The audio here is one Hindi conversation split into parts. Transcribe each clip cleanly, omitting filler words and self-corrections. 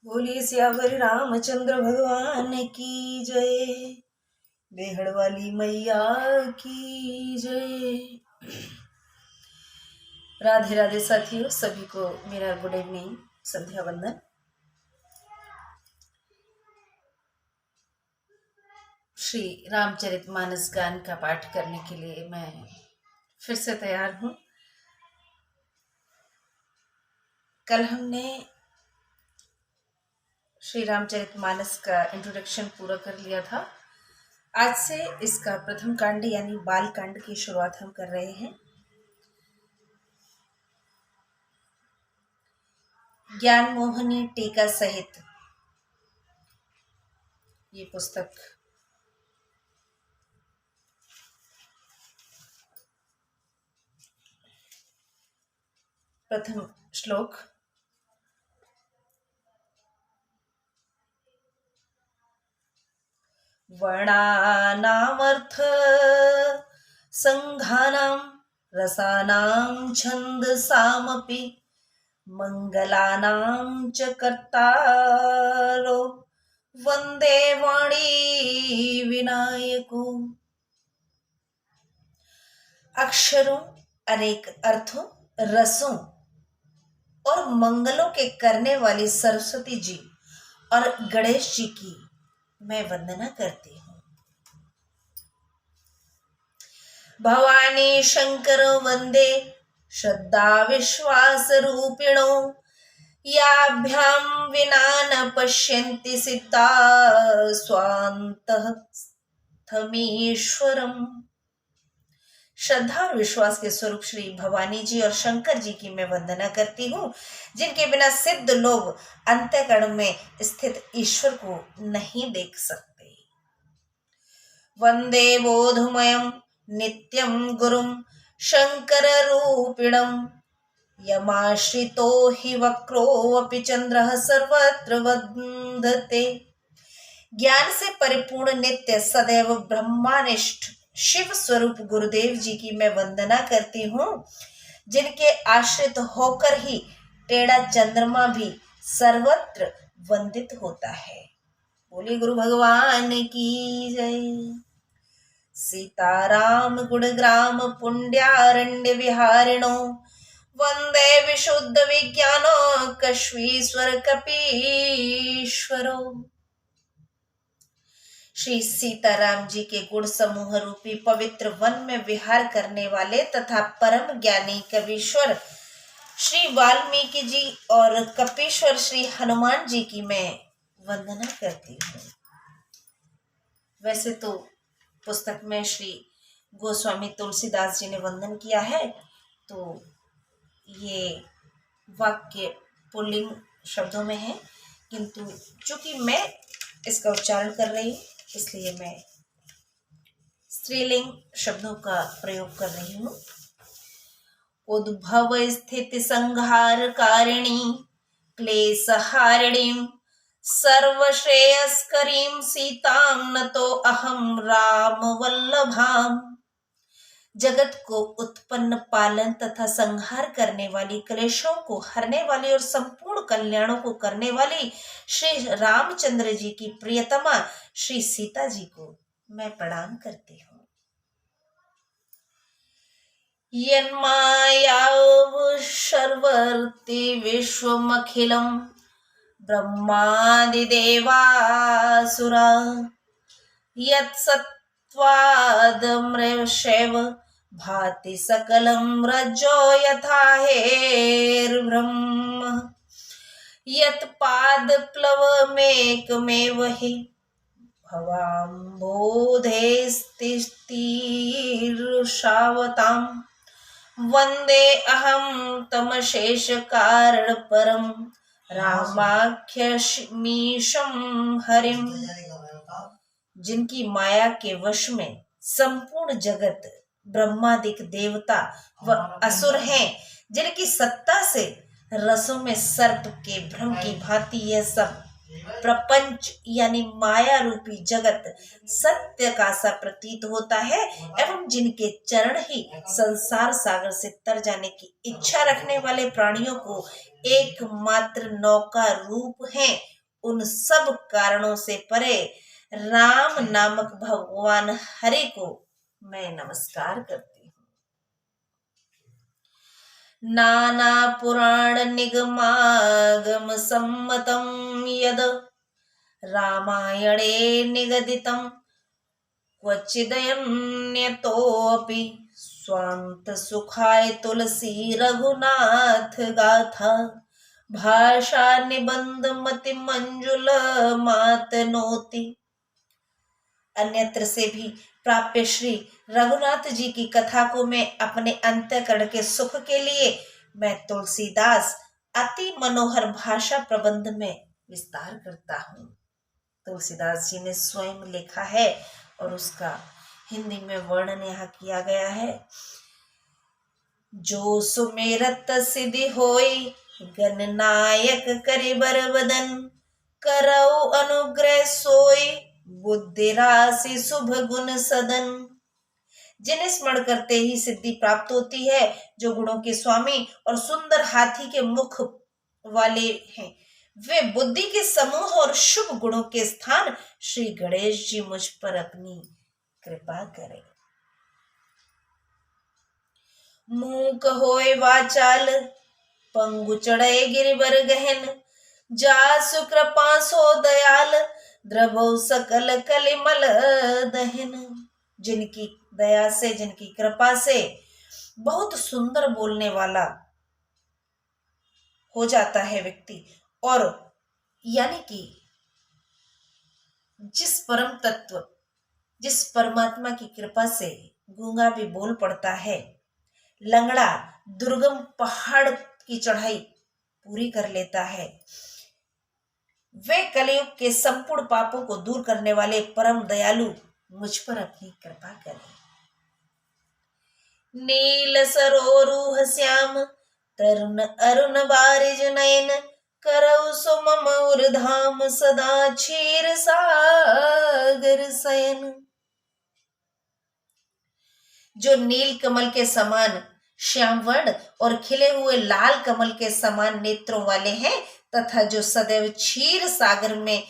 बोलिए सियावर रामचंद्र भगवान की जय। बेहड़ वाली मैया की जय। राधे राधे साथियों, सभी को मेरा गुड इवनिंग, संध्या वंदन। श्री रामचरितमानस गान का पाठ करने के लिए मैं फिर से तैयार हूँ। कल हमने श्री रामचरितमानस का इंट्रोडक्शन पूरा कर लिया था। आज से इसका प्रथम कांड यानी बाल कांड की शुरुआत हम कर रहे हैं। ज्ञान मोहनी टीका सहित ये पुस्तक प्रथम श्लोक। वर्णानामर्थ संघानां रसानां छन्दसामपि मंगलानां च कर्तारो वंदे वाणी विनायको। अक्षरों, अनेक अर्थों, रसों और मंगलों के करने वाली सरस्वती जी और गणेश जी की मैं वंदना करती हूँ। भवानी शंकर वंदे श्रद्धा विश्वास रूपिणो याभ्याम विना न पश्यन्ति सिता स्वान्तः स्थमीश्वरम। श्रद्धा और विश्वास के स्वरूप श्री भवानी जी और शंकर जी की मैं वंदना करती हूँ, जिनके बिना सिद्ध लोग अंतःकरण में स्थित ईश्वर को नहीं देख सकते। वंदे बोधमयं नित्यं गुरुं शंकर रूपिणं यमाश्रितो हि वक्रोऽपि चंद्रः सर्वत्र वन्दते। ज्ञान से परिपूर्ण नित्य सदैव ब्रह्मानिष्ठ शिव स्वरूप गुरुदेव जी की मैं वंदना करती हूँ, जिनके आश्रित होकर ही टेढ़ा चंद्रमा भी सर्वत्र वंदित होता है। बोलिए गुरु भगवान की जय। सीताराम गुणग्राम पुण्यारण्य विहारिणो वंदे विशुद्ध विज्ञानो कश्मीश्वर कपीश्वरो। श्री सीताराम जी के गुण समूह रूपी पवित्र वन में विहार करने वाले तथा परम ज्ञानी कवीश्वर श्री वाल्मीकि जी और कपीश्वर श्री हनुमान जी की मैं वंदना करती हूँ। वैसे तो पुस्तक में श्री गोस्वामी तुलसीदास जी ने वंदन किया है, तो ये वाक्य पुल्लिंग शब्दों में है, किंतु चूंकि मैं इसका उच्चारण कर रही हूँ इसलिए मैं स्त्रीलिंग शब्दों का प्रयोग कर रही हूँ। उद्भव स्थिति संहार कारिणी क्लेशहारिणीं सर्वश्रेयस्करीं सीतां नतो अहम राम वल्लभाम। जगत को उत्पन्न, पालन तथा संहार करने वाली, क्लेशों को हरने वाली और संपूर्ण कल्याणों को करने वाली श्री रामचंद्र जी की प्रियतमा श्री सीता जी को मैं प्रणाम करती हूँ। यन्मायाव शर्वर्ति विश्वमखिलं ब्रह्मादिदेवासुरा यत्सत्त्वादमृषैव भाति सकलं रज्जो यथा हेर्ब्रह्म यत्पादप्लवमेकमेव हि भवाम्बोधेस्तिस्तीर्षावतां वंदे अहं तमशेष कारण परम रामाख्यमीशं हरिम। जिनकी माया के वश में संपूर्ण जगत, ब्रह्मादिक देवता व असुर हैं, जिनकी सत्ता से रसों में सर्प के भ्रम की भांति यह सब प्रपंच यानी माया रूपी जगत सत्य का सा प्रतीत होता है, एवं जिनके चरण ही संसार सागर से तर जाने की इच्छा रखने वाले प्राणियों को एकमात्र नौका रूप हैं, उन सब कारणों से परे राम नामक भगवान हरि को मैं नमस्कार करती हूँ। नाना पुराण निगमागम सम्मतम यद रामायणे निगदितम क्वचिदन्यतोऽपि स्वान्त सुखाय तुलसी रघुनाथ गाथा भाषा निबंध मति मंजुल मातनोति। अन्यत्र से भी प्राप्य श्री रघुनाथ जी की कथा को मैं अपने अंतःकरण के सुख के लिए मैं तुलसीदास अति मनोहर भाषा प्रबंध में विस्तार करता हूँ। तुलसीदास जी ने स्वयं लिखा है और उसका हिंदी में वर्णन यहाँ किया गया है। जो सुमेरत सिद्धि होई गणनायक करि बर बदन करऊ अनुग्रह सोई बुद्धि राशि शुभ गुण सदन। जिन्हें स्मरण करते ही सिद्धि प्राप्त होती है, जो गुणों के स्वामी और सुंदर हाथी के मुख वाले हैं, वे बुद्धि के समूह और शुभ गुणों के स्थान श्री गणेश जी मुझ पर अपनी कृपा करें। मूक होए वाचाल पंगु चढ़े गिरिवर गहन जासु कृपा सो दयाल द्रवौ सकल कलिमल दहन। जिनकी दया से, जिनकी कृपा से बहुत सुंदर बोलने वाला हो जाता है व्यक्ति, और यानी कि जिस परम तत्व, जिस परमात्मा की कृपा से गूंगा भी बोल पड़ता है, लंगड़ा दुर्गम पहाड़ की चढ़ाई पूरी कर लेता है, वे कलयुग के संपूर्ण पापों को दूर करने वाले परम दयालु मुझ पर अपनी कृपा करें। नील सरोरुह श्याम तरुण अरुण बारिज नयन करऊ सो मम उर्धाम सदा क्षीर सागर शयन। जो नील कमल के समान श्याम वर्ण और खिले हुए लाल कमल के समान नेत्रों वाले हैं तथा जो सदैव क्षीर सागर में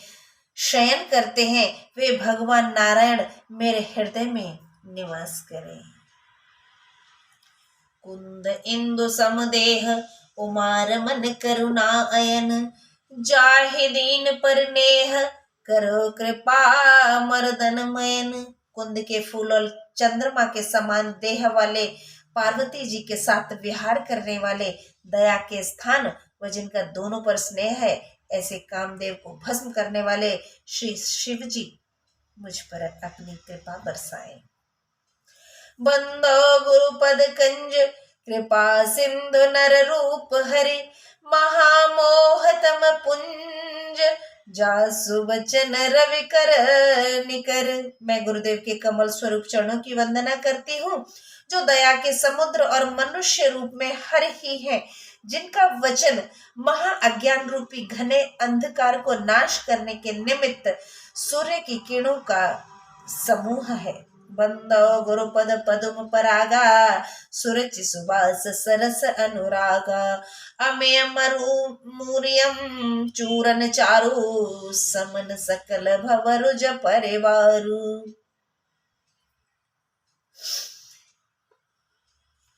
शयन करते हैं, वे भगवान नारायण मेरे हृदय में निवास करें। कुंद इंदु समदेह उमार मन करुणा अयन जाहि दीन पर नेह करो कृपा मर्दन मयन। कुंद के फूल और चंद्रमा के समान देह वाले पार्वती जी के साथ विहार करने वाले दया के स्थान व जिनका दोनों पर स्नेह है, ऐसे कामदेव को भस्म करने वाले श्री शिव जी मुझ पर अपनी कृपा बरसाएं। बंदो गुरुपद कंज कृपा सिंधु नर रूप हरि महामोहतम पुंज जासु बचन रवि कर निकर। मैं गुरुदेव के कमल स्वरूप चरणों की वंदना करती हूँ, जो दया के समुद्र और मनुष्य रूप में हरि ही है, जिनका वचन महा अज्ञान रूपी घने अंधकार को नाश करने के निमित्त सूर्य की किरणों का समूह है। बंदो गुरुपद पदुम परागा सुरचि सुबास सरस अनुरागा अमेय मरु मूरियम चूरन चारु समन सकल भवरुज परिवारु।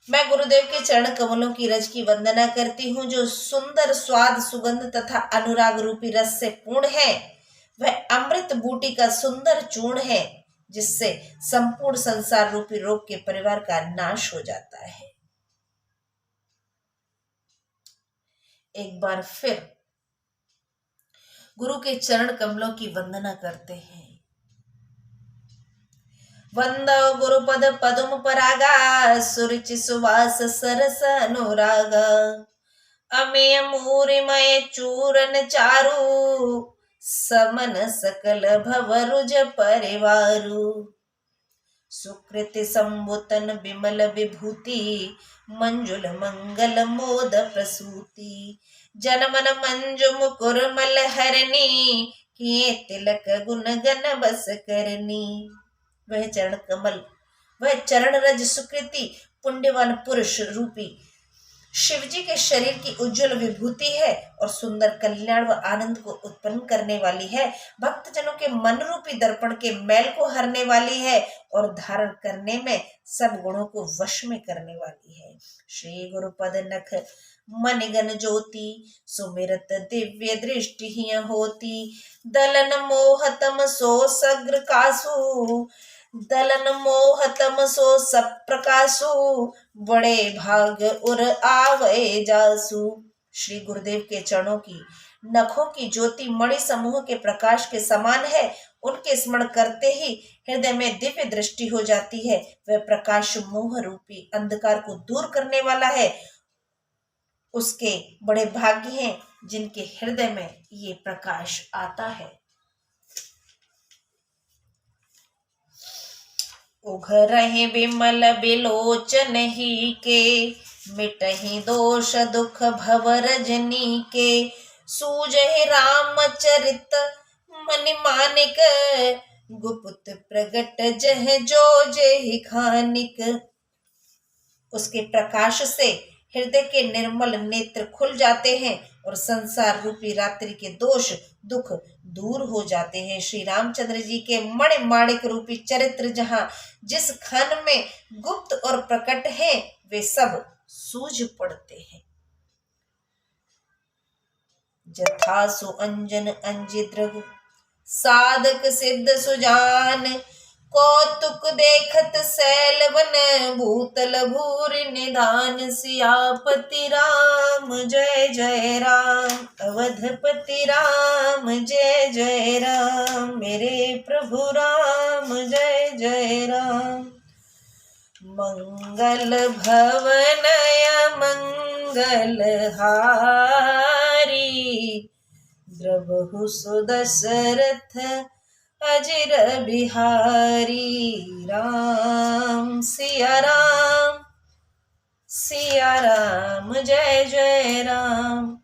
मैं गुरुदेव के चरण कमलों की रज की वंदना करती हूँ, जो सुंदर स्वाद सुगंध तथा अनुराग रूपी रस से पूर्ण है। वह अमृत बूटी का सुंदर चूर्ण है, जिससे संपूर्ण संसार रूपी रोग के परिवार का नाश हो जाता है। एक बार फिर गुरु के चरण कमलों की वंदना करते हैं। वंदो गुरुपद पदुम परागा सुरुचि सुवास सरस अनुरागा अमेय मूरिमय चूरन चारु समन सकल भवरुज परिवारु। सुकृति संबुतन विमल विभूति मंजुल मंगल मोद प्रसूति जनमन मंजु मुकुर मल हरनी किए तिलक गुण गन बस करनी। वह चरण कमल, वह चरण रज सुकृति पुण्यवान पुरुष रूपी शिव जी के शरीर की उज्जवल विभूति है और सुंदर कल्याण व आनंद को उत्पन्न करने वाली है। भक्तजनों के मन रूपी दर्पण के मैल को हरने वाली है और धारण करने में सब गुणों को वश में करने वाली है। श्री गुरुपद नख मन गन ज्योति सुमिरत दिव्य दृष्टि ही होती। दलन मोहतम सो सग्र कासु दलन मोहतम सो सब प्रकाशु बड़े भाग उर आवे जासु। श्री गुरुदेव के चरणों की नखों की ज्योति मणि समूह के प्रकाश के समान है। उनके स्मरण करते ही हृदय में दिव्य दृष्टि हो जाती है। वह प्रकाश मोह रूपी अंधकार को दूर करने वाला है। उसके बड़े भाग्य हैं जिनके हृदय में ये प्रकाश आता है। उघरहि विमल बिलोचन ही के मिटहि दोष दुख भव रजनी के। सूझहि रामचरित मन मानिक गुप्त प्रगट जह जो जेहि खानिक। उसके प्रकाश से हृदय के निर्मल नेत्र खुल जाते हैं और संसार रूपी रात्रि के दोष दुख दूर हो जाते हैं। श्री रामचंद्र जी के मणिमाणिक रूपी चरित्र जहां जिस खान में गुप्त और प्रकट है वे सब सूझ पड़ते हैं। जथा सु अंजन अंजिद्रग साधक सिद्ध सुजान। कौतुक देखत सैल वन भूतल भूर निधान। सियापति राम जय जय राम अवधपति राम जय जय राम। मेरे प्रभु राम जय जय राम। मंगल भवनय मंगल हारी द्रवहु सुदशरथ अजिर बिहारी। राम सिया राम जय जय राम।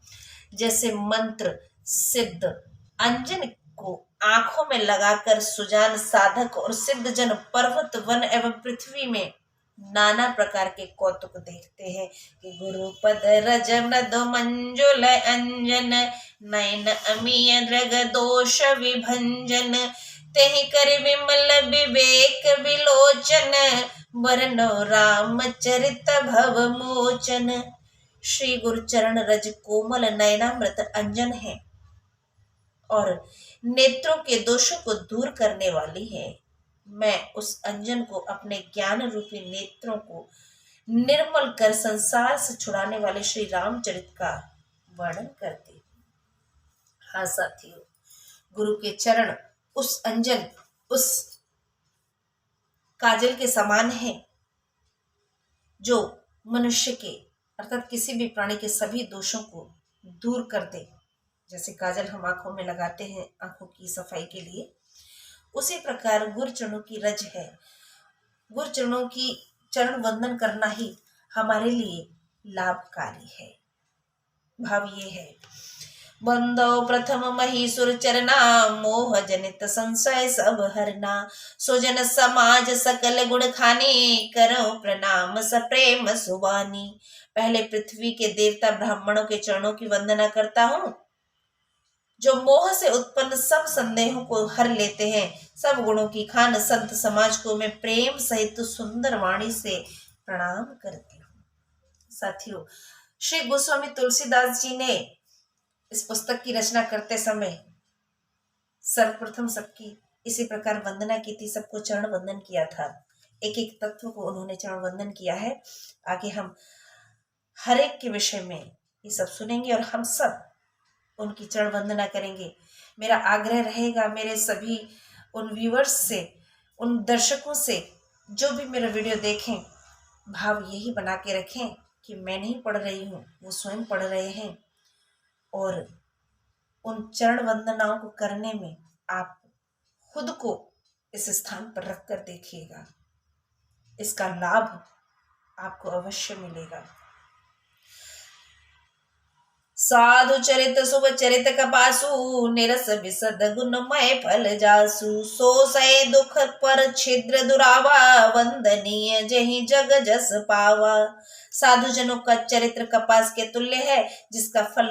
जैसे मंत्र सिद्ध अंजन को आंखों में लगाकर सुजान साधक और सिद्ध जन पर्वत वन एवं पृथ्वी में नाना प्रकार के कौतुक देखते हैं कि गुरुपद रज मृदु मंजुल अंजन। नयन अमीय दृग दोष विभंजन। तेहि कर विमल विवेक विलोचन। वरनो रामचरित भव मोचन। श्री गुरुचरण रज कोमल नयनामृत अंजन है और नेत्रों के दोषों को दूर करने वाली है। मैं उस अंजन को अपने ज्ञान रूपी नेत्रों को निर्मल कर संसार से छुड़ाने वाले श्री रामचरित का वर्णन करती हूँ। हाँ साथियों, गुरु के चरण उस अंजन उस काजल के समान है जो मनुष्य के अर्थात किसी भी प्राणी के सभी दोषों को दूर कर दे। जैसे काजल हम आंखों में लगाते हैं आंखों की सफाई के लिए, उसी प्रकार गुरुचरणों की रज है। गुरुचरणों की चरण वंदन करना ही हमारे लिए लाभकारी है। भाव ये है, बंदो प्रथम महीसुर चरना मोह जनित संशय सब हरना। सुजन समाज सकल गुण खानी करो प्रणाम सप्रेम सुबानी। पहले पृथ्वी के देवता ब्राह्मणों के चरणों की वंदना करता हूँ जो मोह से उत्पन्न सब संदेहों को हर लेते हैं। सब गुणों की खान संत समाज को मैं प्रेम सहित सुंदर वाणी से प्रणाम करती हूँ। साथियों, श्री गोस्वामी तुलसीदास जी ने इस पुस्तक की रचना करते समय सर्वप्रथम सबकी इसी प्रकार वंदना की थी, सबको चरण वंदन किया था। एक एक तत्व को उन्होंने चरण वंदन किया है। आगे हम हर एक के विषय में ये सब सुनेंगे और हम सब उनकी चरण वंदना करेंगे। मेरा आग्रह रहेगा मेरे सभी उन व्यूअर्स से, उन दर्शकों से जो भी मेरा वीडियो देखें, भाव यही बना के रखें कि मैं नहीं पढ़ रही हूँ, वो स्वयं पढ़ रहे हैं। और उन चरण वंदनाओं को करने में आप खुद को इस स्थान पर रख कर देखिएगा, इसका लाभ आपको अवश्य मिलेगा। साधु चरित शुभ चरित कपासु निरस विसद गुणमय फल जासु सो सै दुख पर छिद्र दुरावा वंदनीय जहि जग जस पावा। साधु जनों का चरित्र कपास के तुल्य है, जिसका फल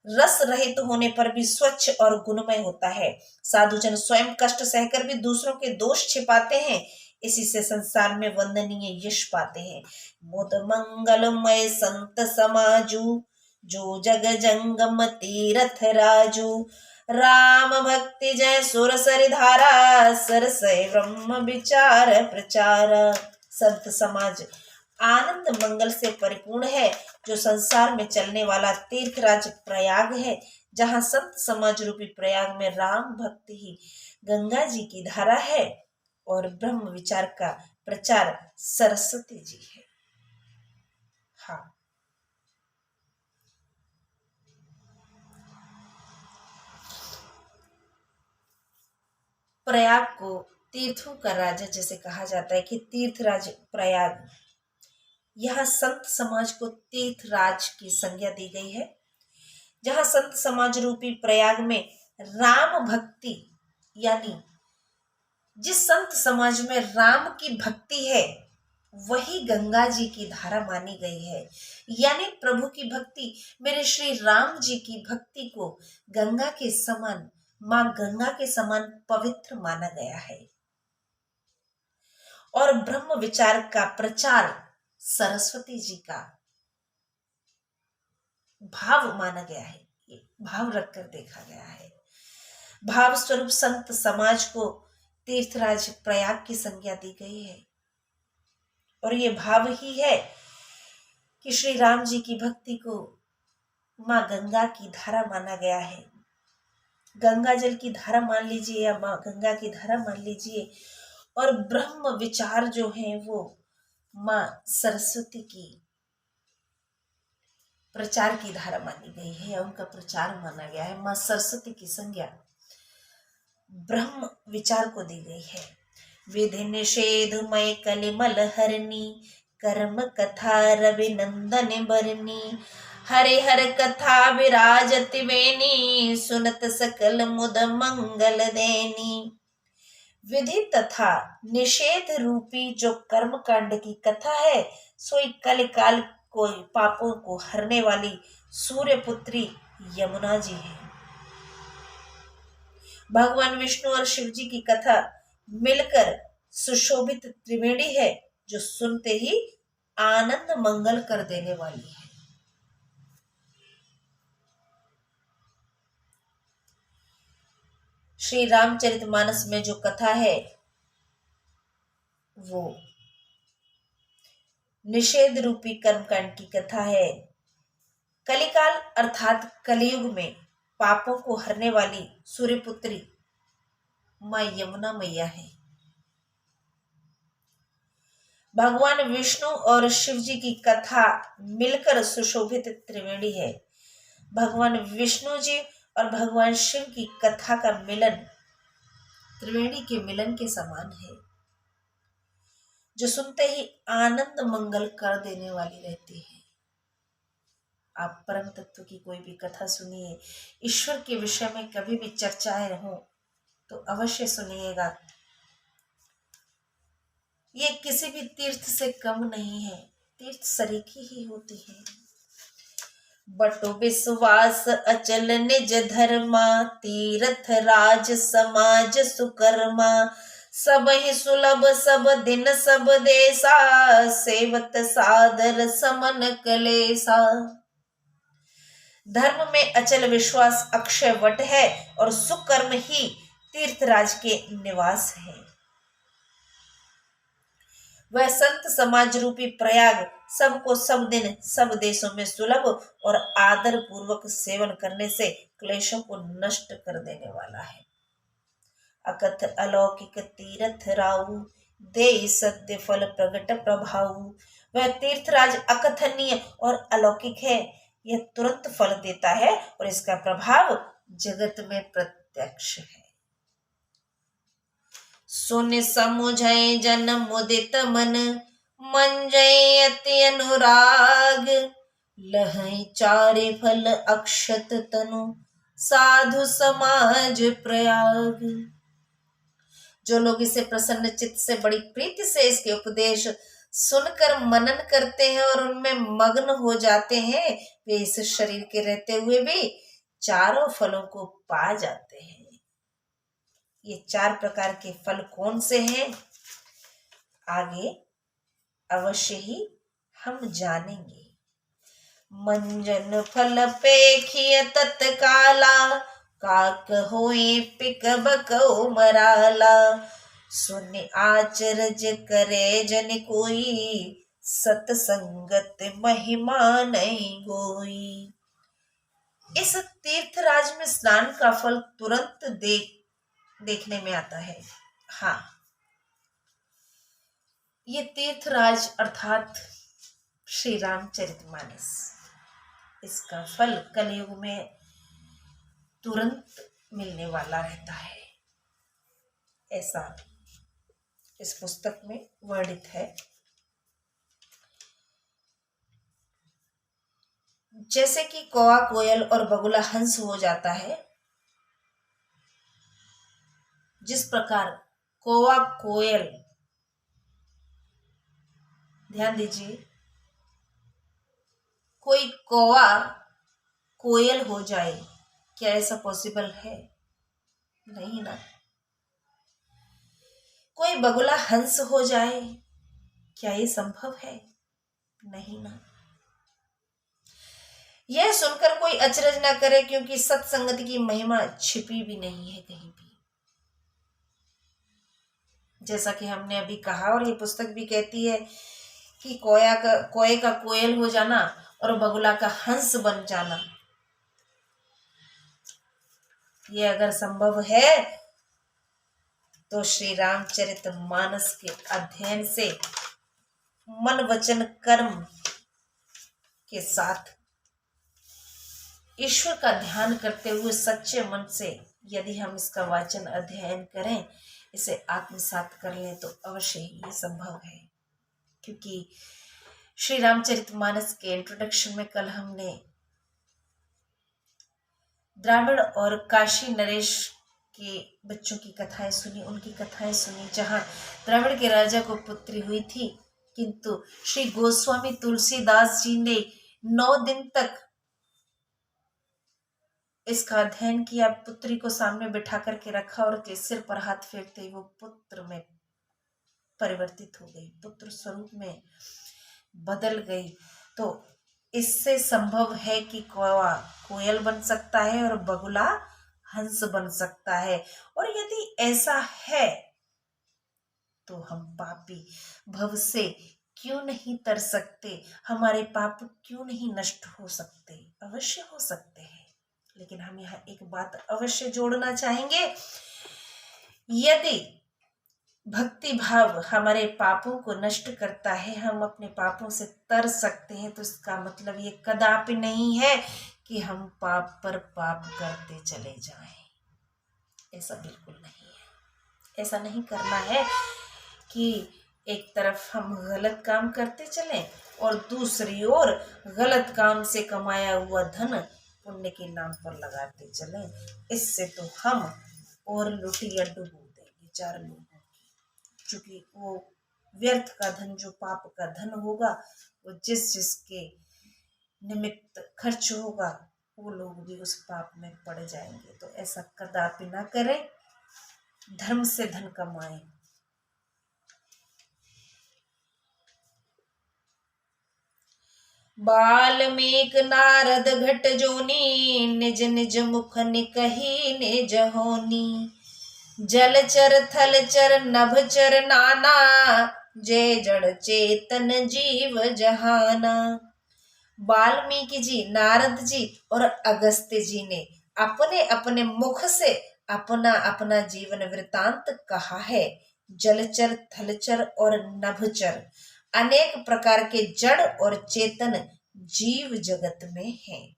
रस रहित होने पर भी स्वच्छ और गुणमय होता है। साधु जन स्वयं कष्ट सहकर भी दूसरों के दोष छिपाते हैं, इसी से संसार में वंदनीय यश पाते हैं। मुद मंगलमय संत समाजू जो जग जंगम तीरथ राजू। राम भक्ति जय सुर सरिधारा सरसय ब्रह्म विचार प्रचार। संत समाज आनंद मंगल से परिपूर्ण है, जो संसार में चलने वाला तीर्थराज प्रयाग है, जहाँ संत समाज रूपी प्रयाग में राम भक्ति ही गंगा जी की धारा है और ब्रह्म विचार का प्रचार सरस्वती जी है। हाँ, प्रयाग को तीर्थों का राजा जैसे कहा जाता है कि तीर्थराज प्रयाग, यह संत समाज को तीर्थराज की संज्ञा दी गई है। जहां संत समाज रूपी प्रयाग में राम भक्ति, यानी जिस संत समाज में राम की भक्ति है वही गंगा जी की धारा मानी गई है। यानी प्रभु की भक्ति, मेरे श्री राम जी की भक्ति को गंगा के समान, मां गंगा के समान पवित्र माना गया है। और ब्रह्म विचार का प्रचार सरस्वती जी का भाव माना गया है, ये भाव रखकर देखा गया है। भाव स्वरूप संत समाज को तीर्थराज प्रयाग की संज्ञा दी गई है और ये भाव ही है कि श्री राम जी की भक्ति को मां गंगा की धारा माना गया है। गंगा जल की धारा मान लीजिए या मां गंगा की धारा मान लीजिए, और ब्रह्म विचार जो है वो मां सरस्वती की प्रचार की धारा मानी गई है या उनका प्रचार माना गया है। मां सरस्वती की संज्ञा ब्रह्म विचार को दी गई है। विधि निषेध मय कलिमल हरनी कर्म कथा रवि नंदन बरनी। हरे हर कथा विराजति वेनी सुनत सकल मुद मंगल देनी। विधि तथा निषेध रूपी जो कर्म कांड की कथा है, सोई कल काल को पापों को हरने वाली सूर्य पुत्री यमुना जी है। भगवान विष्णु और शिव जी की कथा मिलकर सुशोभित त्रिवेणी है, जो सुनते ही आनंद मंगल कर देने वाली है। श्री रामचरितमानस में जो कथा है वो निषेध रूपी कर्मकांड की कथा है। कलिकाल अर्थात कलयुग में पापों को हरने वाली सूर्यपुत्री मां यमुना मैया है। भगवान विष्णु और शिव जी की कथा मिलकर सुशोभित त्रिवेणी है। भगवान विष्णु जी और भगवान शिव की कथा का मिलन त्रिवेणी के मिलन के समान है, जो सुनते ही आनंद मंगल कर देने वाली रहती है। आप परम तत्व की कोई भी कथा सुनिए, ईश्वर के विषय में कभी भी चर्चाएं हो तो अवश्य सुनिएगा। ये किसी भी तीर्थ से कम नहीं है, तीर्थ सरीखी ही होती है। बटो विश्वास अचल निज धर्मा तीर्थ राज समाज सुकर्मा। सब ही सुलभ सब दिन सब देसा सेवत सादर समन कलेसा। धर्म में अचल विश्वास अक्षय वट है और सुकर्म ही तीर्थराज के निवास है। वह संत समाज रूपी प्रयाग सबको सब दिन सब देशों में सुलभ और आदर पूर्वक सेवन करने से क्लेशों को नष्ट कर देने वाला है। अकथ अलौकिक तीर्थ राऊ दे सत्य फल प्रगट प्रभाऊ। वह तीर्थराज अकथनीय और अलौकिक है, यह तुरंत फल देता है और इसका प्रभाव जगत में प्रत्यक्ष है। सुन समुझय जन मुदित मन मंजय अति अनुराग। लहै चारे फल अक्षत तनु, साधु समाज प्रयाग। जो लोग इसे प्रसन्न चित्त से बड़ी प्रीति से इसके उपदेश सुनकर मनन करते हैं और उनमें मग्न हो जाते हैं, वे इस शरीर के रहते हुए भी चारों फलों को पा जाते हैं। ये 4 प्रकार के फल कौन से हैं, आगे अवश्य ही हम जानेंगे। मंजन फल पेखिय तत्काला, काक होए पिक बकौ मराला। सुन आचरज करे जन कोई, सतसंगत महिमा नहीं गोई। इस तीर्थराज में स्नान का फल तुरंत देखने में आता है। हाँ, ये तीर्थराज अर्थात श्री रामचरितमानस, इसका फल कलयुग में तुरंत मिलने वाला रहता है, ऐसा इस पुस्तक में वर्णित है। जैसे कि कौवा कोयल और बगुला हंस हो जाता है, जिस प्रकार कौवा कोयल, ध्यान दीजिए, कोई कौवा कोयल हो जाए, क्या ऐसा पॉसिबल है? नहीं ना। कोई बगुला हंस हो जाए, क्या ये संभव है? नहीं ना। यह सुनकर कोई अचरज ना करे, क्योंकि सत्संगति की महिमा छिपी भी नहीं है कहीं भी। जैसा कि हमने अभी कहा और ये पुस्तक भी कहती है कि कोए का कोयल हो जाना और बगुला का हंस बन जाना, ये अगर संभव है तो श्री रामचरितमानस के अध्ययन से मन वचन कर्म के साथ ईश्वर का ध्यान करते हुए सच्चे मन से यदि हम इसका वाचन अध्ययन करें, इसे आत्मसात कर लें, तो अवश्य ही ये संभव है। क्योंकि श्री रामचरितमानस के इंट्रोडक्शन में कल हमने द्राविड़ और काशी नरेश के बच्चों की कथाएं सुनी, उनकी कथाएं सुनी, जहां द्राविड़ के राजा को पुत्री हुई थी, किंतु श्री गोस्वामी तुलसीदास जी ने 9 दिन तक इसका अध्ययन किया, पुत्री को सामने बिठा करके रखा और उसके सिर पर हाथ फेरते ही वो पुत्र में परिवर्तित हो गई, पुत्र स्वरूप में बदल गई। तो इससे संभव है कि कौवा कोयल बन सकता है और बगुला हंस बन सकता है। और यदि ऐसा है तो हम पापी भव से क्यों नहीं तर सकते, हमारे पाप क्यों नहीं नष्ट हो सकते? अवश्य हो सकते हैं। लेकिन हम यहाँ एक बात अवश्य जोड़ना चाहेंगे, यदि भक्ति भाव हमारे पापों को नष्ट करता है, हम अपने पापों से तर सकते हैं, तो इसका मतलब ये कदापि नहीं है कि हम पाप पर पाप करते चले जाएं। ऐसा बिल्कुल नहीं है। ऐसा नहीं करना है कि एक तरफ हम गलत काम करते चलें और दूसरी ओर गलत काम से कमाया हुआ धन पुण्य के नाम पर लगाते चलें। इससे तो हम और लुटिया डुबो देंगे 4 लोगों की, क्योंकि वो व्यर्थ का धन, जो पाप का धन होगा, वो जिसके निमित्त खर्च होगा, वो लोग भी उस पाप में पड़ जाएंगे। तो ऐसा कदापि ना करें, धर्म से धन कमाएं। बाल्मीक नारद घट जोनी, निज निज मुख निकही निज होनी। जलचर थलचर नभचर नाना, जय जड़ चेतन जीव जहाना। वाल्मीकि जी, नारद जी और अगस्त्य जी ने अपने अपने मुख से अपना अपना जीवन वृतांत कहा है। जलचर थलचर और नभचर अनेक प्रकार के जड़ और चेतन जीव जगत में हैं।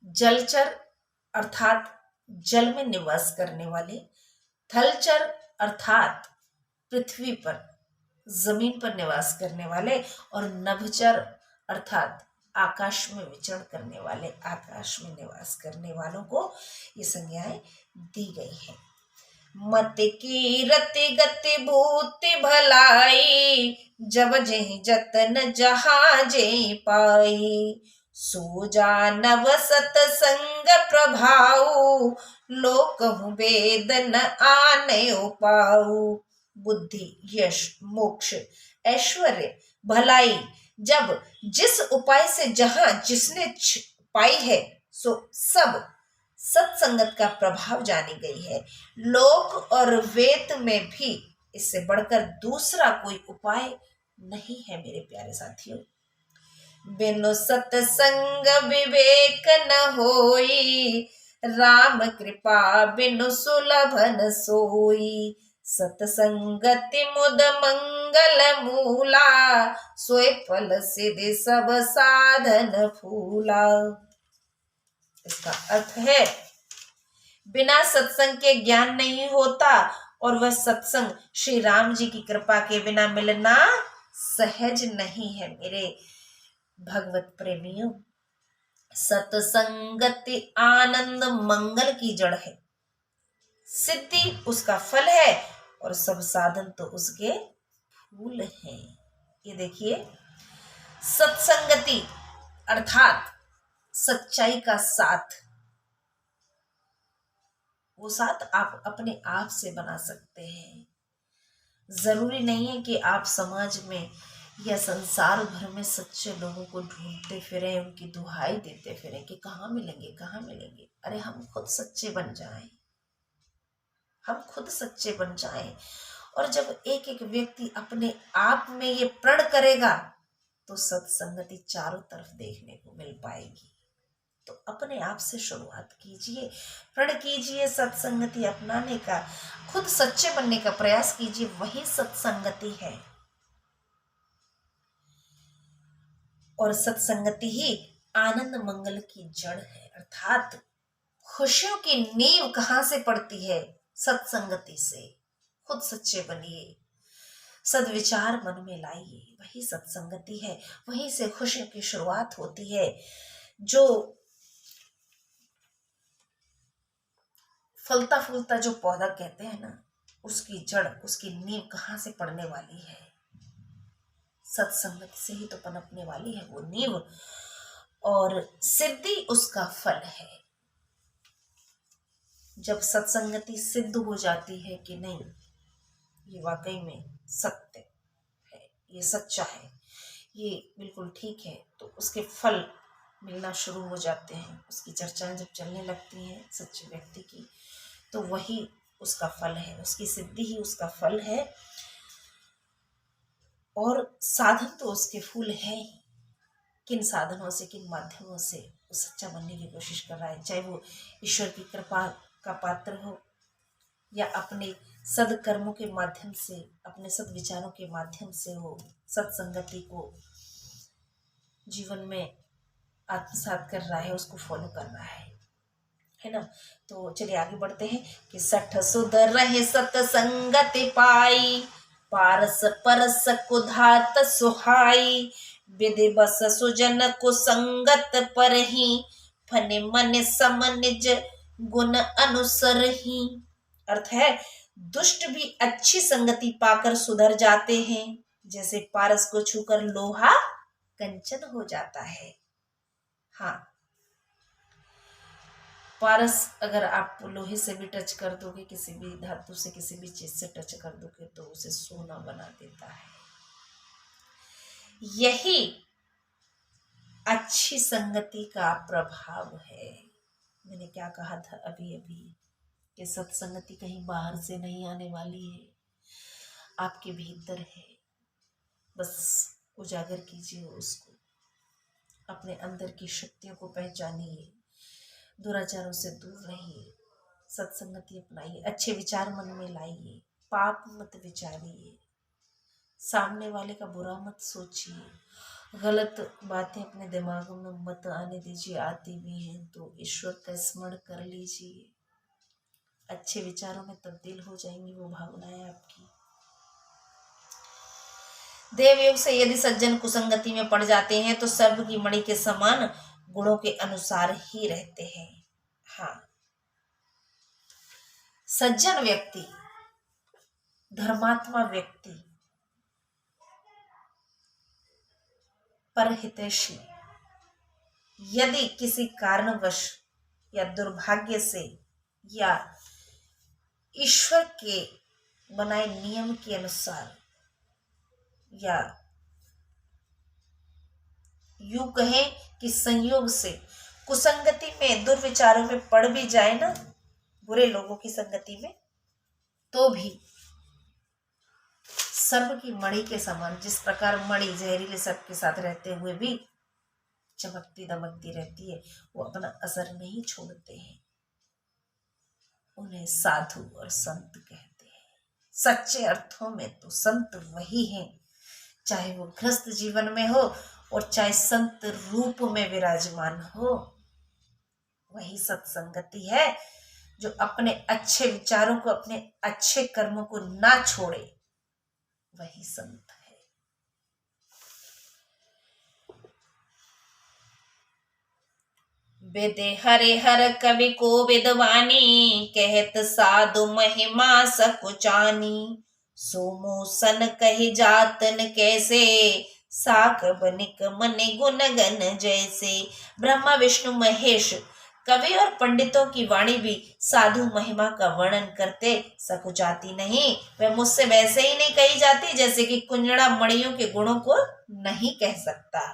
जलचर अर्थात जल में निवास करने वाले, थलचर अर्थात पृथ्वी पर जमीन पर निवास करने वाले, और नभचर अर्थात आकाश में विचरण करने वाले, आकाश में निवास करने वालों को ये संज्ञाएं दी गई हैं। मत की रति गति भूति भलाई, जब जेहि जतन जहाँ जेहि पाई। सो जानव सतसंग प्रभाऊ, लोकहु वेद न आनयो पाऊ। बुद्धि, यश, मोक्ष, ऐश्वर्य, भलाई जब जिस उपाय से जहां जिसने पाई है, सो सब सत्संगत का प्रभाव जानी गई है। लोक और वेद में भी इससे बढ़कर दूसरा कोई उपाय नहीं है मेरे प्यारे साथियों। बिनु सत्संग विवेक न होई, राम कृपा बिनु सुलभ न सोई। सत्संगति मुद मंगल मूला, सोए फल सिद्धि सब साधन फूला। इसका अर्थ है बिना सत्संग के ज्ञान नहीं होता, और वह सत्संग श्री राम जी की कृपा के बिना मिलना सहज नहीं है मेरे भगवत प्रेमियों। सत्संगति आनंद मंगल की जड़ है, सिद्धि उसका फल है, और सब साधन तो उसके फूल हैं। ये देखिए, सत्संगति अर्थात सच्चाई का साथ, वो साथ आप अपने आप से बना सकते हैं। जरूरी नहीं है कि आप समाज में या संसार भर में सच्चे लोगों को ढूंढते फिरें, उनकी दुहाई देते फिरें कि कहाँ मिलेंगे कहाँ मिलेंगे। अरे हम खुद सच्चे बन जाएं, हम खुद सच्चे बन जाएं। और जब एक एक व्यक्ति अपने आप में ये प्रण करेगा, तो सत्संगति चारों तरफ देखने को मिल पाएगी। तो अपने आप से शुरुआत कीजिए, प्रण कीजिए सत्संगति अपनाने का, खुद सच्चे बनने का प्रयास कीजिए, वही सत्संगति है। और सत्संगति ही आनंद मंगल की जड़ है, अर्थात खुशियों की नींव कहां से पड़ती है? सत्संगति से। खुद सच्चे बनिए, सद्विचार मन में लाइए, वही सत्संगति है, वहीं से खुशियों की शुरुआत होती है। जो फलता फूलता जो पौधा कहते हैं ना, उसकी जड़, उसकी नींव कहाँ से पड़ने वाली है? सत्संगत से ही तो पनपने वाली है वो नींव, और सिद्धि उसका फल है। जब सत्संगति सिद्ध हो जाती है कि नहीं, ये वाकई में सत्य है, ये सच्चा है, ये बिल्कुल ठीक है, तो उसके फल मिलना शुरू हो जाते हैं। उसकी चर्चाएं जब चलने लगती हैं सच्चे व्यक्ति की, तो वही उसका फल है, उसकी सिद्धि ही उसका फल है। और साधन तो उसके फूल है ही। किन साधनों से, किन माध्यमों से वो सच्चा बनने की कोशिश कर रहा है, चाहे वो ईश्वर की कृपा का पात्र हो, या अपने सदकर्मों के माध्यम से, अपने सद्विचारों के माध्यम से हो, सत्संगति को जीवन में आत्मसात कर रहा है, उसको फॉलो कर रहा है ना। तो चलिए आगे बढ़ते हैं कि सठ सुध रहे सत्संगति पाई, पारस परस कुधात सुहाई। विधि बस सुजन को संगत पर ही, फने मन सम निज गुण अनुसर ही। अर्थ है, दुष्ट भी अच्छी संगति पाकर सुधर जाते हैं, जैसे पारस को छूकर लोहा कंचन हो जाता है। हाँ, पारस अगर आप लोहे से भी टच कर दोगे, किसी भी धातु से, किसी भी चीज से टच कर दोगे, तो उसे सोना बना देता है। यही अच्छी संगति का प्रभाव है। मैंने क्या कहा था अभी अभी कि सत्संगति कहीं बाहर से नहीं आने वाली है, आपके भीतर है। बस उजागर कीजिए उसको, अपने अंदर की शक्तियों को पहचानिए, दुराचारों से दूर रहिए, सत्संगति अपनाइए, अच्छे विचार मन में लाइए, पाप मत विचारिए, सामने वाले का बुरा मत सोचिए, गलत बातें अपने दिमाग में मत आने दीजिए। आती भी हैं तो ईश्वर का स्मरण कर लीजिए, अच्छे विचारों में तब्दील हो जाएंगी वो भावनाएं आपकी। देवयोग से यदि सज्जन कुसंगति में पड़ जाते हैं तो सर्प की मणि के समान गुणों के अनुसार ही रहते हैं। हाँ, सज्जन व्यक्ति, धर्मात्मा व्यक्ति, परहितैषी यदि किसी कारणवश या दुर्भाग्य से या ईश्वर के बनाए नियम के अनुसार या यूं कहें कि संयोग से कुसंगति में, दुर्विचारों में पड़ भी जाए ना, बुरे लोगों की संगति में, तो भी सर्प की मणि के समान, जिस प्रकार मणि जहरीले सर्प के साथ रहते हुए भी चमकती दमकती रहती है, वो अपना असर नहीं छोड़ते हैं। उन्हें साधु और संत कहते हैं। सच्चे अर्थों में तो संत वही हैं, चाहे वो गृहस्थ जीवन में हो और चाहे संत रूप में विराजमान हो। वही सत्संगति है जो अपने अच्छे विचारों को, अपने अच्छे कर्मों को ना छोड़े, वही संत है। वेदे हरे हर कवि को विद्वानी, कहत साधु महिमा सकुचानी। सोमोसन कही जातन कैसे, साक बनिक मनि गुण गन जैसे। ब्रह्मा विष्णु महेश कवि और पंडितों की वाणी भी साधु महिमा का वर्णन करते सकुचाती नहीं। वह मुझसे वैसे ही नहीं कही जाती जैसे कि कुंजड़ा मणियों के गुणों को नहीं कह सकता।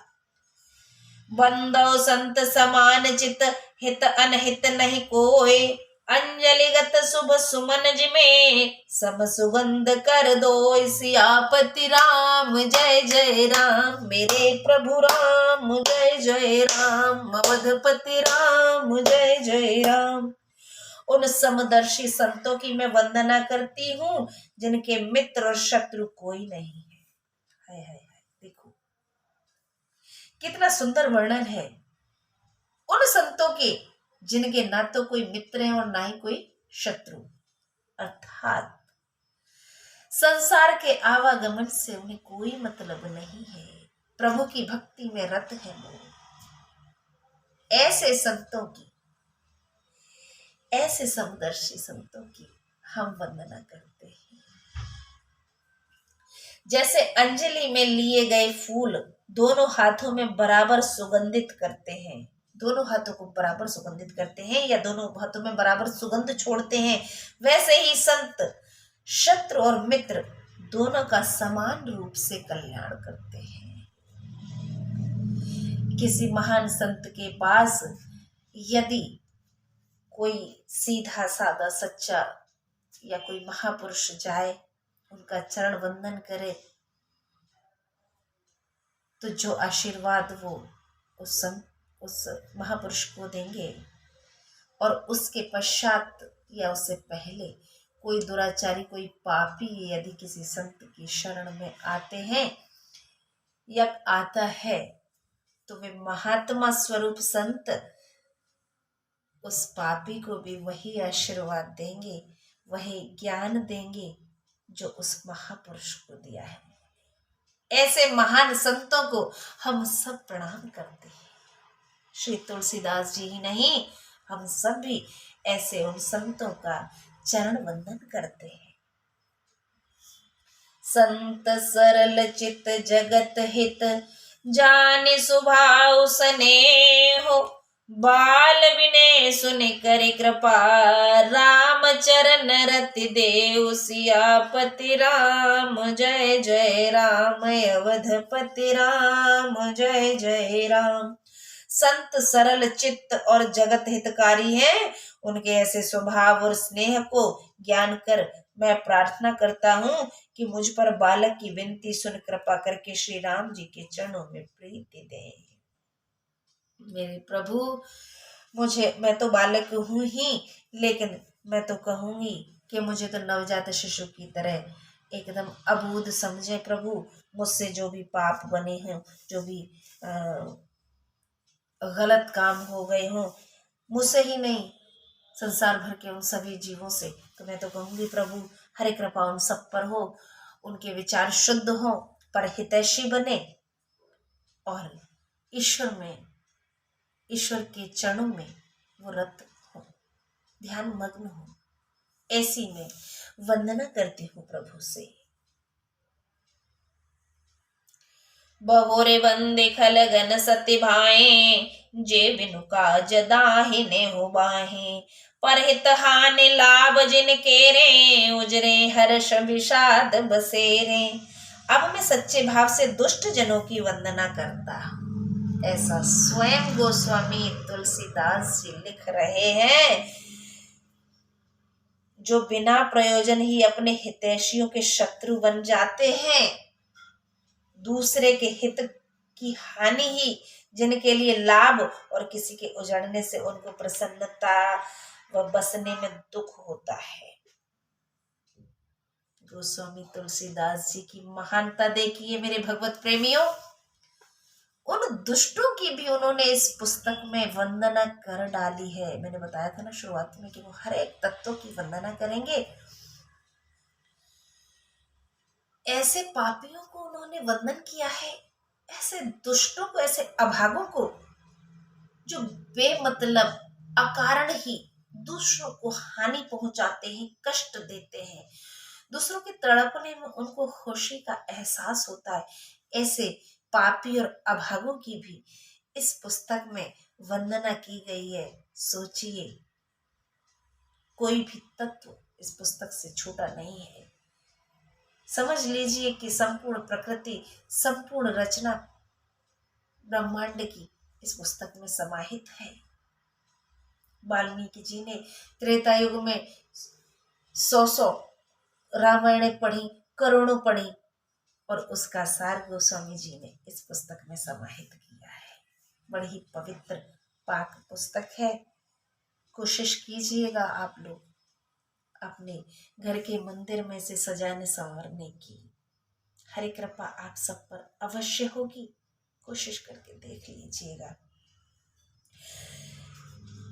बंदो संत समान चित, हित अनहित नहीं कोय। अंजलिगत शुभ सुमन जिमे, सब सुगंध कर दो। सियापति राम जय जय राम, मेरे प्रभु राम जय जय राम। अवधपति राम जय जय राम। उन समदर्शी संतों की मैं वंदना करती हूँ जिनके मित्र और शत्रु कोई नहीं है। हाय हाय हाय, देखो कितना सुंदर वर्णन है उन संतों के जिनके ना तो कोई मित्र है और ना ही कोई शत्रु, अर्थात संसार के आवागमन से उन्हें कोई मतलब नहीं है। प्रभु की भक्ति में रत है वो। ऐसे संतों की, ऐसे समदर्शी संतों की हम वंदना करते हैं। जैसे अंजलि में लिए गए फूल दोनों हाथों में बराबर सुगंधित करते हैं, दोनों हाथों को बराबर सुगंधित करते हैं या दोनों हाथों में बराबर सुगंध छोड़ते हैं, वैसे ही संत शत्रु और मित्र दोनों का समान रूप से कल्याण करते हैं। किसी महान संत के पास यदि कोई सीधा साधा सच्चा या कोई महापुरुष जाए, उनका चरण वंदन करे, तो जो आशीर्वाद वो उस महापुरुष को देंगे और उसके पश्चात या उससे पहले कोई दुराचारी, कोई पापी यदि किसी संत की शरण में आते हैं या आता है, तो वे महात्मा स्वरूप संत उस पापी को भी वही आशीर्वाद देंगे, वही ज्ञान देंगे जो उस महापुरुष को दिया है। ऐसे महान संतों को हम सब प्रणाम करते हैं। श्री तुलसीदास जी ही नहीं, हम सब भी ऐसे उन संतों का चरण वंदन करते हैं। संत सरल चित जगत हित, जाने स्वभाव स्नेहो। बाल विनय सुनि करि कृपा, राम चरण रति देव। सियापति राम जय जय राम, अवधपति राम जय जय राम। संत सरल चित्त और जगत हितकारी हैं। उनके ऐसे स्वभाव और स्नेह को ज्ञान कर मैं प्रार्थना करता हूँ कि मुझ पर बालक की विनती सुन कृपा करके श्री राम जी के चरणों में प्रीति दें। मेरे प्रभु, मैं तो बालक हूँ ही, लेकिन मैं तो कहूंगी कि मुझे तो नवजात शिशु की तरह एकदम अबूझ समझे प्रभु। मुझसे जो भी पाप बने हैं, जो भी गलत काम हो गए हों, मुझसे ही नहीं संसार भर के उन सभी जीवों से, तो मैं तो कहूंगी प्रभु हरे कृपा उन सब पर हो, उनके विचार शुद्ध हो, परहितैषी बने और ईश्वर के चरणों में वो रत हो, ध्यान मग्न हो। ऐसी मैं वंदना करती हूँ प्रभु से। बहुरे बंदे खलगन सत्य भाए, जे बिनु काज दाहिने हो बाहे। परहित हानि लाभ जिन केरे, उजरे हर्ष विषाद बसेरे। अब मैं सच्चे भाव से दुष्ट जनों की वंदना करता हूँ, ऐसा स्वयं गोस्वामी तुलसीदास जी लिख रहे हैं, जो बिना प्रयोजन ही अपने हितैषियों के शत्रु बन जाते हैं। दूसरे के हित की हानि ही जिनके लिए लाभ, और किसी के उजड़ने से उनको प्रसन्नता व बसने में दुख होता है। गोस्वामी तुलसीदास जी की महानता देखिए मेरे भगवत प्रेमियों। उन दुष्टों की भी उन्होंने इस पुस्तक में वंदना कर डाली है। मैंने बताया था ना शुरुआत में कि वो हर एक तत्व की वंदना करेंगे। ऐसे पापियों को उन्होंने वंदन किया है, ऐसे दुष्टों को, ऐसे अभागों को, जो बेमतलब अकारण ही दूसरों को हानि पहुंचाते हैं, कष्ट देते हैं, दूसरों के तड़पने में उनको खुशी का एहसास होता है। ऐसे पापी और अभागों की भी इस पुस्तक में वंदना की गई है। सोचिए, कोई भी तत्व इस पुस्तक से छूटा नहीं है। समझ लीजिए कि संपूर्ण प्रकृति, संपूर्ण रचना ब्रह्मांड की इस पुस्तक में समाहित है। वाल्मीकि जी ने त्रेता युग में 100 रामायणें पढ़ी, करोड़ों पढ़ी, और उसका सार गोस्वामी जी ने इस पुस्तक में समाहित किया है। बड़ी पवित्र पाक पुस्तक है। कोशिश कीजिएगा आप लोग अपने घर के मंदिर में से सजाने संवरने की। हरि कृपा आप सब पर अवश्य होगी, कोशिश करके देख लीजिएगा।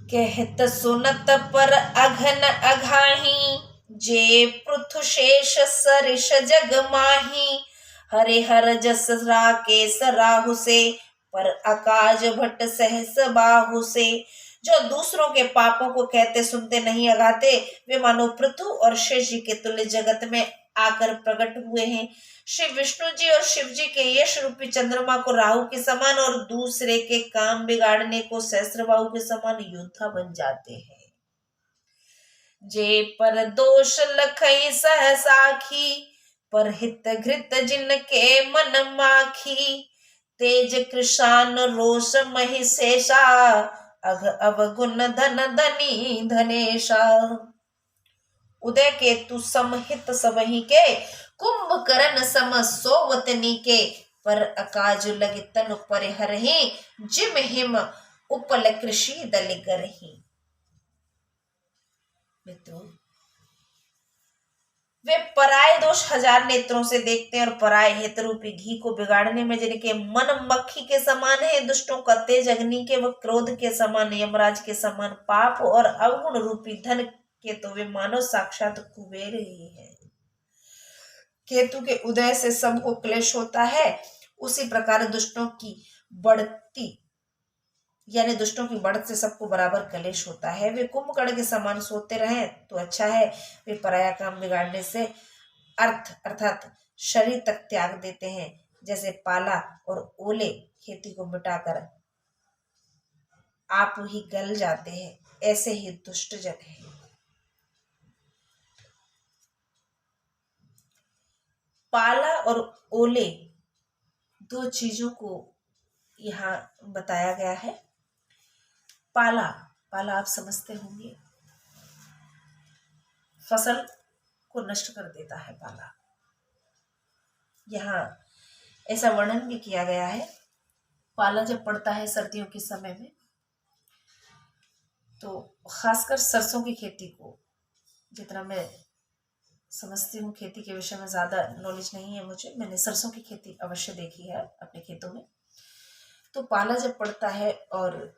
कहत सुनत पर अघन अघाही, जे पृथु शेष सरिष जग माही। हरे हर जस राकेश राहु से, पर अकाज भट्ट सहस बाहु से। जो दूसरों के पापों को कहते सुनते नहीं अगाते, वे मानो पृथु और शेष जी के तुल्य जगत में आकर प्रकट हुए हैं। श्री विष्णु जी और शिव जी के यश रूपी चंद्रमा को राहु के समान, और दूसरे के काम बिगाड़ने को सहस्त्रबाहु के समान योद्धा बन जाते हैं। जे पर दोष लखई सहसाखी, पर हित घृत जिनके मन माखी। तेज कृशान रोष महिषेषा, अघ अवगुण धन धनी धनेशा। उदय केतु समहित सबही के, कुंभकर्ण सम सोवतनी के। पर अकाज लगे तनु परिहरहि, जिम हिम उपल कृषि दल गरहि। मित्रों, वे पराये दोष हजार नेत्रों से देखते हैं, और पराये हित रूपी घी को बिगाड़ने में जिनके मन मक्खी के समान है। दुष्टों का तेज अग्नि के व क्रोध के समान, यमराज के समान पाप और अवगुण रूपी धन के तो वे मानो साक्षात कुबेर ही है। केतु के उदय से सबको क्लेश होता है, उसी प्रकार दुष्टों की बढ़ती यानी दुष्टों की बढ़त से सबको बराबर कलेश होता है। वे कुंभकर्ण के समान सोते रहें तो अच्छा है, वे पराया काम बिगाड़ने से अर्थात शरीर तक त्याग देते हैं। जैसे पाला और ओले खेती को मिटाकर आप ही गल जाते हैं, ऐसे ही दुष्ट जन है। पाला और ओले दो चीजों को यहाँ बताया गया है। पाला आप समझते होंगे, फसल को नष्ट कर देता है पाला। यहाँ ऐसा वर्णन भी किया गया है। पाला जब पड़ता है सर्दियों के समय में, तो खासकर सरसों की खेती को, जितना मैं समझती हूँ, खेती के विषय में ज्यादा नॉलेज नहीं है मुझे, मैंने सरसों की खेती अवश्य देखी है अपने खेतों में। तो पाला जब पड़ता है और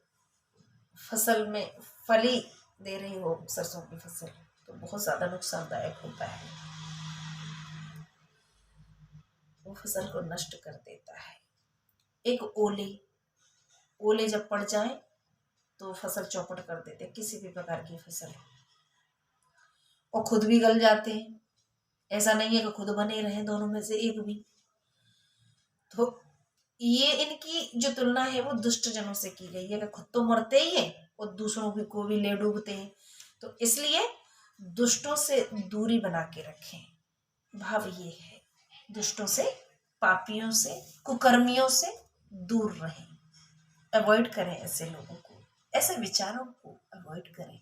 फसल में फली दे रही हो सरसों की फसल, तो बहुत ज्यादा नुकसानदायक होता है। वो फसल को नष्ट कर देता है। एक ओले, ओले जब पड़ जाए तो फसल चौपट कर देते हैं, किसी भी प्रकार की फसल, और खुद भी गल जाते हैं। ऐसा नहीं है कि खुद बने रहे दोनों में से एक भी। तो ये इनकी जो तुलना है वो दुष्ट जनों से की गई है कि खुद तो मरते ही है और दूसरों भी को भी ले डूबते हैं। तो इसलिए दुष्टों से दूरी बना के रखें। भाव ये है, दुष्टों से, पापियों से, कुकर्मियों से दूर रहें, अवॉइड करें ऐसे लोगों को, ऐसे विचारों को अवॉइड करें।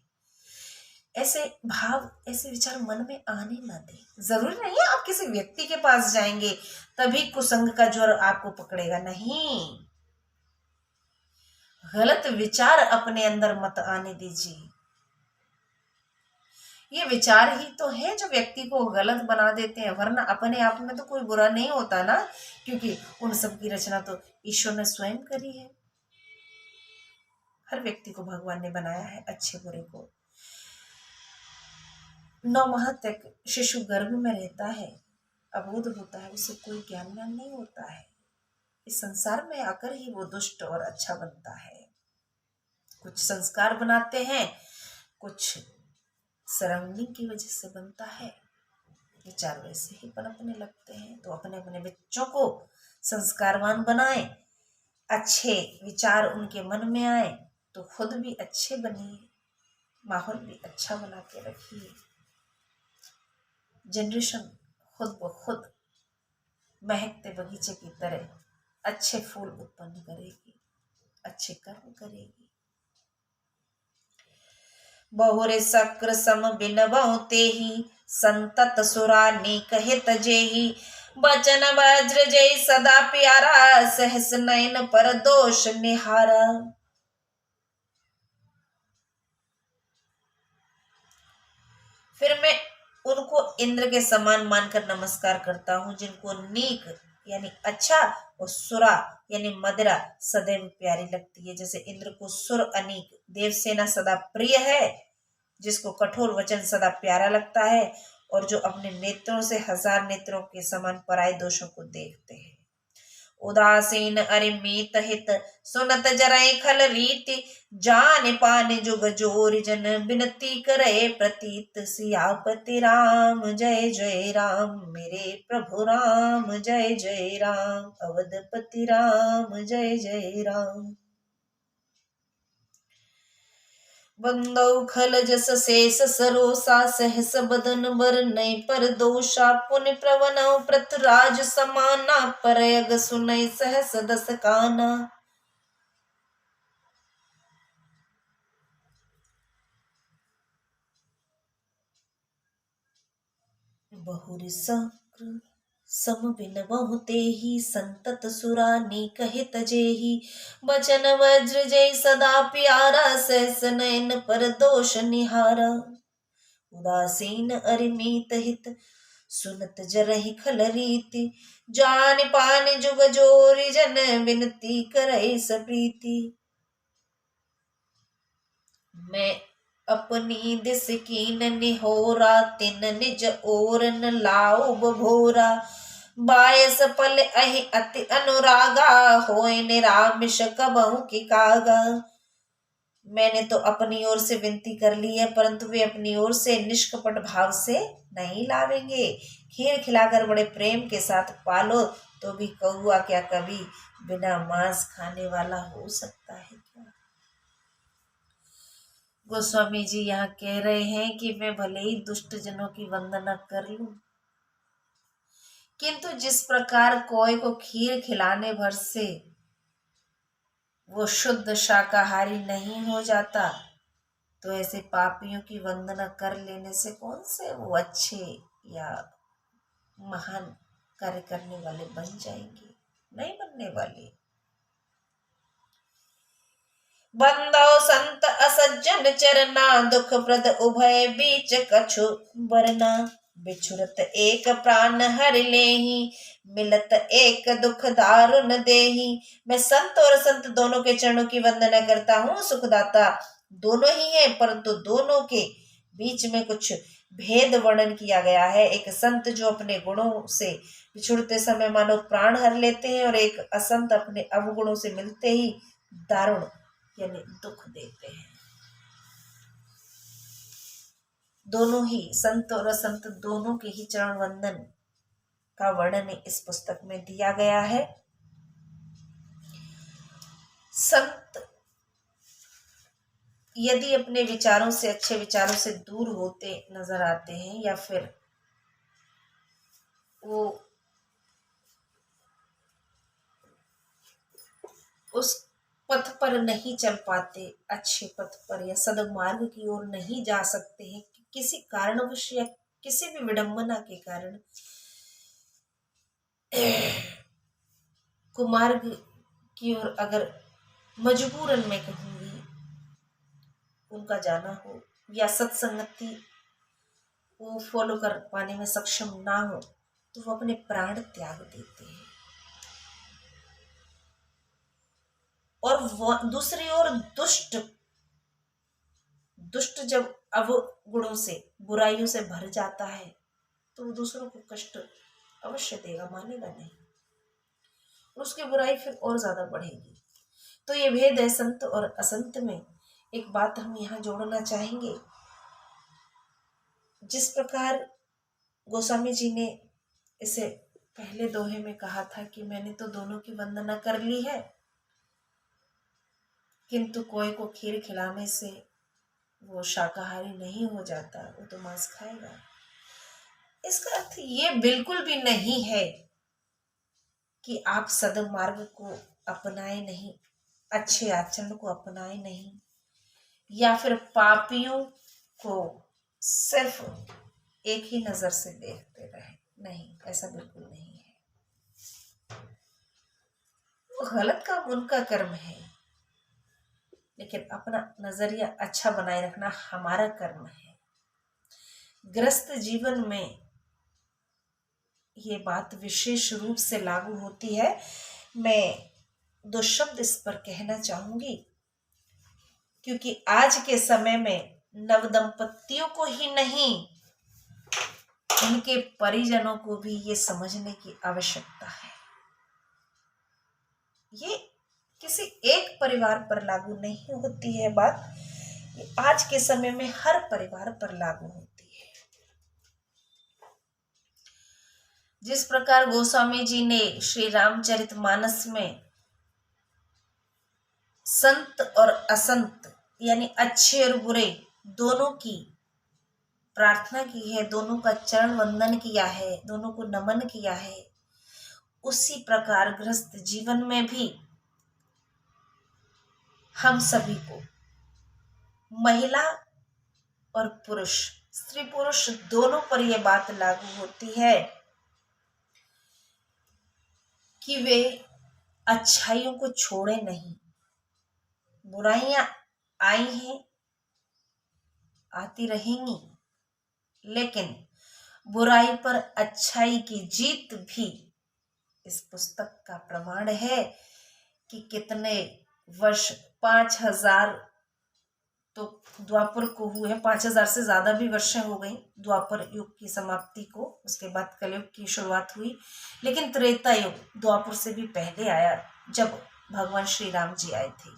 ऐसे भाव, ऐसे विचार मन में आने ना दें। जरूरी नहीं है आप किसी व्यक्ति के पास जाएंगे तभी कुसंग का ज्वर आपको पकड़ेगा, नहीं। गलत विचार अपने अंदर मत आने दीजिए। ये विचार ही तो है जो व्यक्ति को गलत बना देते हैं, वरना अपने आप में तो कोई बुरा नहीं होता ना, क्योंकि उन सब की रचना तो ईश्वर ने स्वयं करी है। हर व्यक्ति को भगवान ने बनाया है, अच्छे बुरे को। 9 माह तक शिशु गर्भ में रहता है, अबोध होता है, उसे कोई ज्ञान नहीं होता है। इस संसार में आकर ही वो दुष्ट और अच्छा बनता है। कुछ संस्कार बनाते हैं, कुछ सराउंडिंग की वजह से बनता है, विचार वैसे ही पनपने लगते हैं। तो अपने अपने बच्चों को संस्कारवान बनाएं, अच्छे विचार उनके मन में आए तो खुद भी अच्छे बनिए, माहौल भी अच्छा बना के रखिए। जनरेशन खुद ब खुद महकते बगीचे की तरह अच्छे फूल उत्पन्न करेगी, अच्छे कर्म करेगी। बहुरे शक्र सम बिनबहु तेहि, संतत सुरा नीक हित जेहि। बचन वज्र जय सदा प्यारा, सहस नयन पर दोष निहारा। फिर मैं उनको इंद्र के समान मानकर नमस्कार करता हूँ, जिनको नीक यानी अच्छा और सुरा यानी मदिरा सदैव प्यारी लगती है। जैसे इंद्र को सुर अनीक देवसेना सदा प्रिय है, जिसको कठोर वचन सदा प्यारा लगता है, और जो अपने नेत्रों से 1000 नेत्रों के समान पराये दोषों को देखते हैं। उदासीन अरिमीत हित, सुनत जरई खल रीति। जान पान जुग जोर जन, बिनती करे प्रतीत। सियापति राम जय जय राम, मेरे प्रभु राम जय जय राम। अवधपति राम जय जय राम। बंदौ खल जस शेष सरोसा, सहस बदन बर नय पर दोषा। पुनि प्रवनौ पृथ्वीराज समाना, परयग सुनय सहस दस काना। बहुरि शक्र सम बिनबहु तेहि, संतत सुरा नीक हित जेहि। बचन वज्र जय सदा प्यारा, सहस नयन पर दोष निहारा। उदासीन अरिमीत हित, सुनत जरहि खल रीति। जान पान जुग जोरि जन, बिनती करहि सप्रीति। मैं अपनी दिस कीन निहोरा, तिन निज ओर न लाओ बभोरा। बायस पल अहि अति अनुरागा, होय निरामिष कबहु की कागा। मैंने तो अपनी ओर से विनती कर ली है, परंतु वे अपनी ओर से निष्कपट भाव से नहीं लावेंगे। खीर खिलाकर बड़े प्रेम के साथ पालो तो भी कौआ क्या कभी बिना मांस खाने वाला हो सकता है क्या। गोस्वामी जी यहाँ कह रहे हैं कि मैं भले ही दुष्ट जनों की वंदना कर लूं, किंतु जिस प्रकार कौए को खीर खिलाने भर से वो शुद्ध शाकाहारी नहीं हो जाता, तो ऐसे पापियों की वंदना कर लेने से कौन से वो अच्छे या महान कार्य करने वाले बन जाएंगे, नहीं बनने वाले। बंदो संत असज्जन चरना, दुख प्रद उभय बीच कछु बरना। बिछुरत एक प्राण हर लेहि, मिलत एक दुख दारुण देहि। मैं संत और संत दोनों के चरणों की वंदना करता हूँ। सुखदाता दोनों ही हैं, परंतु दोनों के बीच में कुछ भेद वर्णन किया गया है। एक संत जो अपने गुणों से बिछुड़ते समय मानो प्राण हर लेते हैं, और एक असंत अपने अवगुणों से मिलते ही दारुण यानी दुख देते हैं। दोनों ही संत और असंत दोनों के ही चरण वंदन का वर्णन इस पुस्तक में दिया गया है। संत यदि अपने विचारों से, अच्छे विचारों से दूर होते नजर आते हैं, या फिर वो उस पथ पर नहीं चल पाते, अच्छे पथ पर या सद्मार्ग की ओर नहीं जा सकते हैं, किसी कारणवश या किसी भी विडंबना के कारण कुमार्ग की ओर अगर मजबूरन मैं कहूंगी उनका जाना हो, या सत्संगति वो फॉलो कर पाने में सक्षम ना हो, तो वो अपने प्राण त्याग देते हैं। और दूसरी ओर दुष्ट जब अवगुणों से, बुराइयों से भर जाता है, तो वो दूसरों को कष्ट अवश्य देगा, मानेगा नहीं, उसकी बुराई फिर और ज्यादा बढ़ेगी। तो ये भेद है संत और असंत में। एक बात हम यहाँ जोड़ना चाहेंगे, जिस प्रकार गोस्वामी जी ने इसे पहले दोहे में कहा था कि मैंने तो दोनों की वंदना कर ली है, किंतु कोई को खीर खिलाने से वो शाकाहारी नहीं हो जाता, वो तो मांस खाएगा। इसका अर्थ ये बिल्कुल भी नहीं है कि आप सद्मार्ग को अपनाए नहीं, अच्छे आचरण को अपनाए नहीं, या फिर पापियों को सिर्फ एक ही नजर से देखते रहे। नहीं, ऐसा बिल्कुल नहीं है। वो गलत काम उनका कर्म है, लेकिन अपना नजरिया अच्छा बनाए रखना हमारा कर्म है। गृहस्थ जीवन में ये बात विशेष रूप से लागू होती है। मैं 2 शब्द इस पर कहना चाहूंगी, क्योंकि आज के समय में नवदंपतियों को ही नहीं, उनके परिजनों को भी ये समझने की आवश्यकता है। ये किसी एक परिवार पर लागू नहीं होती है बात, ये आज के समय में हर परिवार पर लागू होती है। जिस प्रकार गोस्वामी जी ने श्री रामचरितमानस में संत और असंत यानी अच्छे और बुरे दोनों की प्रार्थना की है, दोनों का चरण वंदन किया है, दोनों को नमन किया है, उसी प्रकार गृहस्थ जीवन में भी हम सभी को, महिला और पुरुष, स्त्री पुरुष दोनों पर यह बात लागू होती है कि वे अच्छाइयों को छोड़े नहीं। बुराइयां आई हैं, आती रहेंगी, लेकिन बुराई पर अच्छाई की जीत भी इस पुस्तक का प्रमाण है कि कितने वर्ष, 5000 तो द्वापर को हुए हैं, 5000 से ज्यादा भी वर्षें हो गई द्वापर युग की समाप्ति को, उसके बाद कलयुग की शुरुआत हुई। लेकिन त्रेता युग द्वापर से भी पहले आया, जब भगवान श्री राम जी आए थे।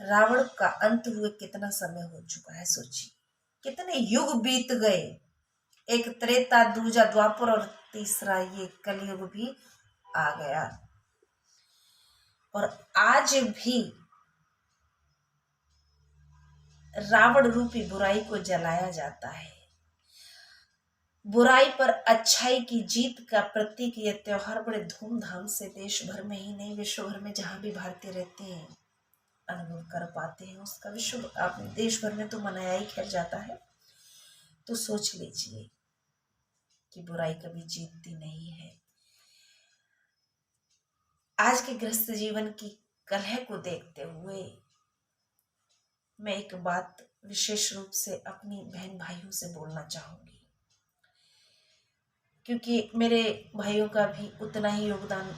रावण का अंत हुए कितना समय हो चुका है, सोचिए, कितने युग बीत गए। एक त्रेता, दूजा द्वापर, और तीसरा ये कलयुग भी आ गया। और आज भी रावण रूपी बुराई को जलाया जाता है। बुराई पर अच्छाई की जीत का प्रतीक यह त्योहार बड़े धूमधाम से देश भर में ही नहीं, विश्व भर में जहां भी भारतीय रहते हैं अनुभव कर पाते हैं। उसका विश्व, आप देश भर में तो मनाया ही खैर जाता है। तो सोच लीजिए कि बुराई कभी जीतती नहीं है। आज के गृहस्थ जीवन की कलह को देखते हुए मैं एक बात विशेष रूप से अपनी बहन भाइयों से बोलना चाहूंगी, क्योंकि मेरे भाइयों का भी उतना ही योगदान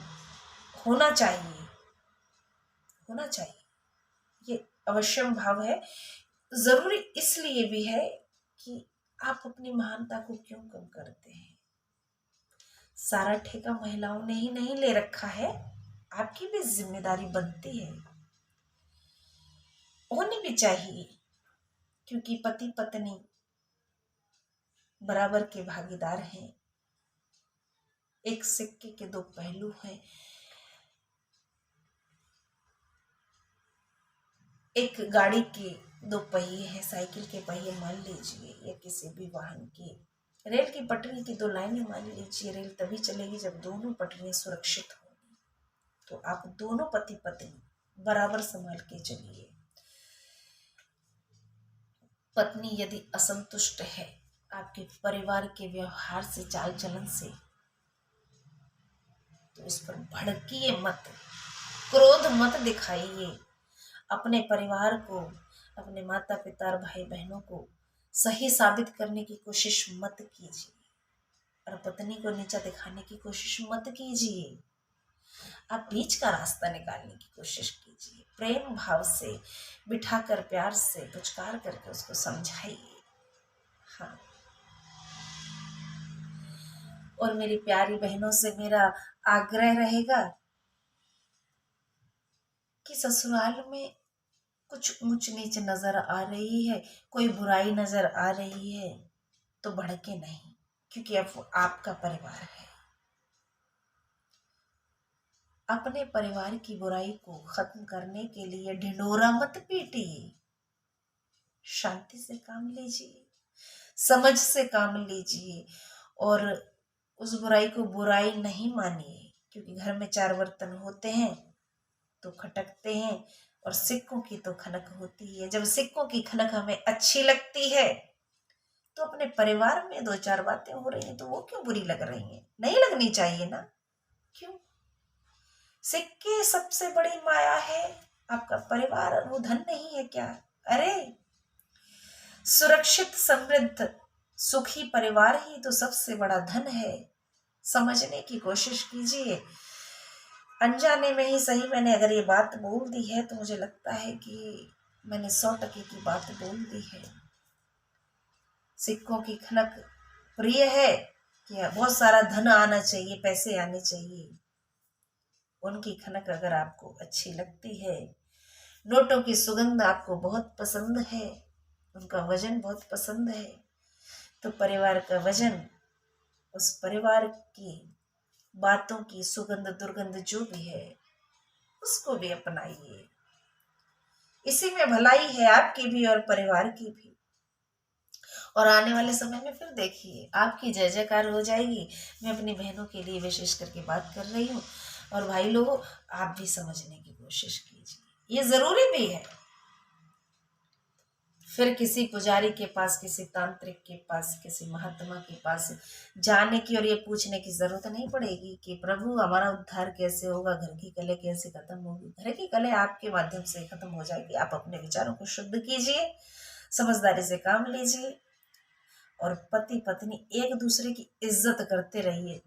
होना चाहिए, ये अवश्यम भाव है। जरूरी इसलिए भी है कि आप अपनी महानता को क्यों कम करते हैं? सारा ठेका महिलाओं ने ही नहीं ले रखा है, आपकी भी जिम्मेदारी बनती है, होनी भी चाहिए, क्योंकि पति पत्नी बराबर के भागीदार हैं, एक सिक्के के दो पहलू हैं। एक गाड़ी के दो पहिए हैं, साइकिल के पहिए मान लीजिए, या किसी भी वाहन के, रेल की पटरी की दो लाइनें मान लीजिए। रेल तभी चलेगी जब दोनों पटरियां सुरक्षित होंगी। तो आप दोनों पति पत्नी बराबर संभाल के चलिए। पत्नी यदि असंतुष्ट है आपके परिवार के व्यवहार से, चाल चलन से, तो इस पर भड़किए मत, क्रोध मत दिखाइए। अपने परिवार को, अपने माता पिता और भाई बहनों को सही साबित करने की कोशिश मत कीजिए, और पत्नी को नीचा दिखाने की कोशिश मत कीजिए। आप बीच का रास्ता निकालने की कोशिश कीजिए, प्रेम भाव से बिठाकर, प्यार से पुचकार करके उसको समझाइए। हाँ, और मेरी प्यारी बहनों से मेरा आग्रह रहेगा कि ससुराल में कुछ ऊंच नीच नजर आ रही है, कोई बुराई नजर आ रही है, तो भड़के नहीं, क्योंकि अब वो आपका परिवार है। अपने परिवार की बुराई को खत्म करने के लिए ढिंढोरा मत पीटिए, शांति से काम लीजिए, समझ से काम लीजिए, और उस बुराई को बुराई नहीं मानिए, क्योंकि घर में चार बर्तन होते हैं तो खटकते हैं, और सिक्कों की तो खनक होती है। जब सिक्कों की खनक हमें अच्छी लगती है, तो अपने परिवार में दो चार बातें हो रही हैं तो वो क्यों बुरी लग रही हैं? नहीं लगनी चाहिए ना। क्यों? सिक्के सबसे बड़ी माया है, आपका परिवार वो धन नहीं है क्या? अरे, सुरक्षित समृद्ध सुखी परिवार ही तो सबसे बड़ा धन है। समझने की कोशिश कीजिए। अनजाने में ही सही मैंने अगर ये बात बोल दी है तो मुझे लगता है कि मैंने 100% की बात बोल दी है। सिक्कों की खनक प्रिय है कि बहुत सारा धन आना चाहिए, पैसे आने चाहिए, उनकी खनक अगर आपको अच्छी लगती है, नोटों की सुगंध आपको बहुत पसंद है, उनका वजन बहुत पसंद है, तो परिवार का वजन, उस परिवार की बातों की सुगंध दुर्गंध जो भी है, उसको भी अपनाइए। इसी में भलाई है आपकी भी और परिवार की भी। और आने वाले समय में फिर देखिए आपकी जय जयकार हो जाएगी। मैं अपनी बहनों के लिए विशेष करके बात कर रही हूँ, और भाई लोगों आप भी समझने की कोशिश कीजिए, ये जरूरी भी है। फिर किसी पुजारी के पास, किसी तांत्रिक के पास, किसी महात्मा के पास जाने की और ये पूछने की जरूरत नहीं पड़ेगी कि प्रभु हमारा उद्धार कैसे होगा, घर की कलह कैसे खत्म होगी। घर की कलह आपके माध्यम से खत्म हो जाएगी। आप अपने विचारों को शुद्ध कीजिए, समझदारी से काम लीजिए, और पति पत्नी एक दूसरे की इज्जत करते रहिए,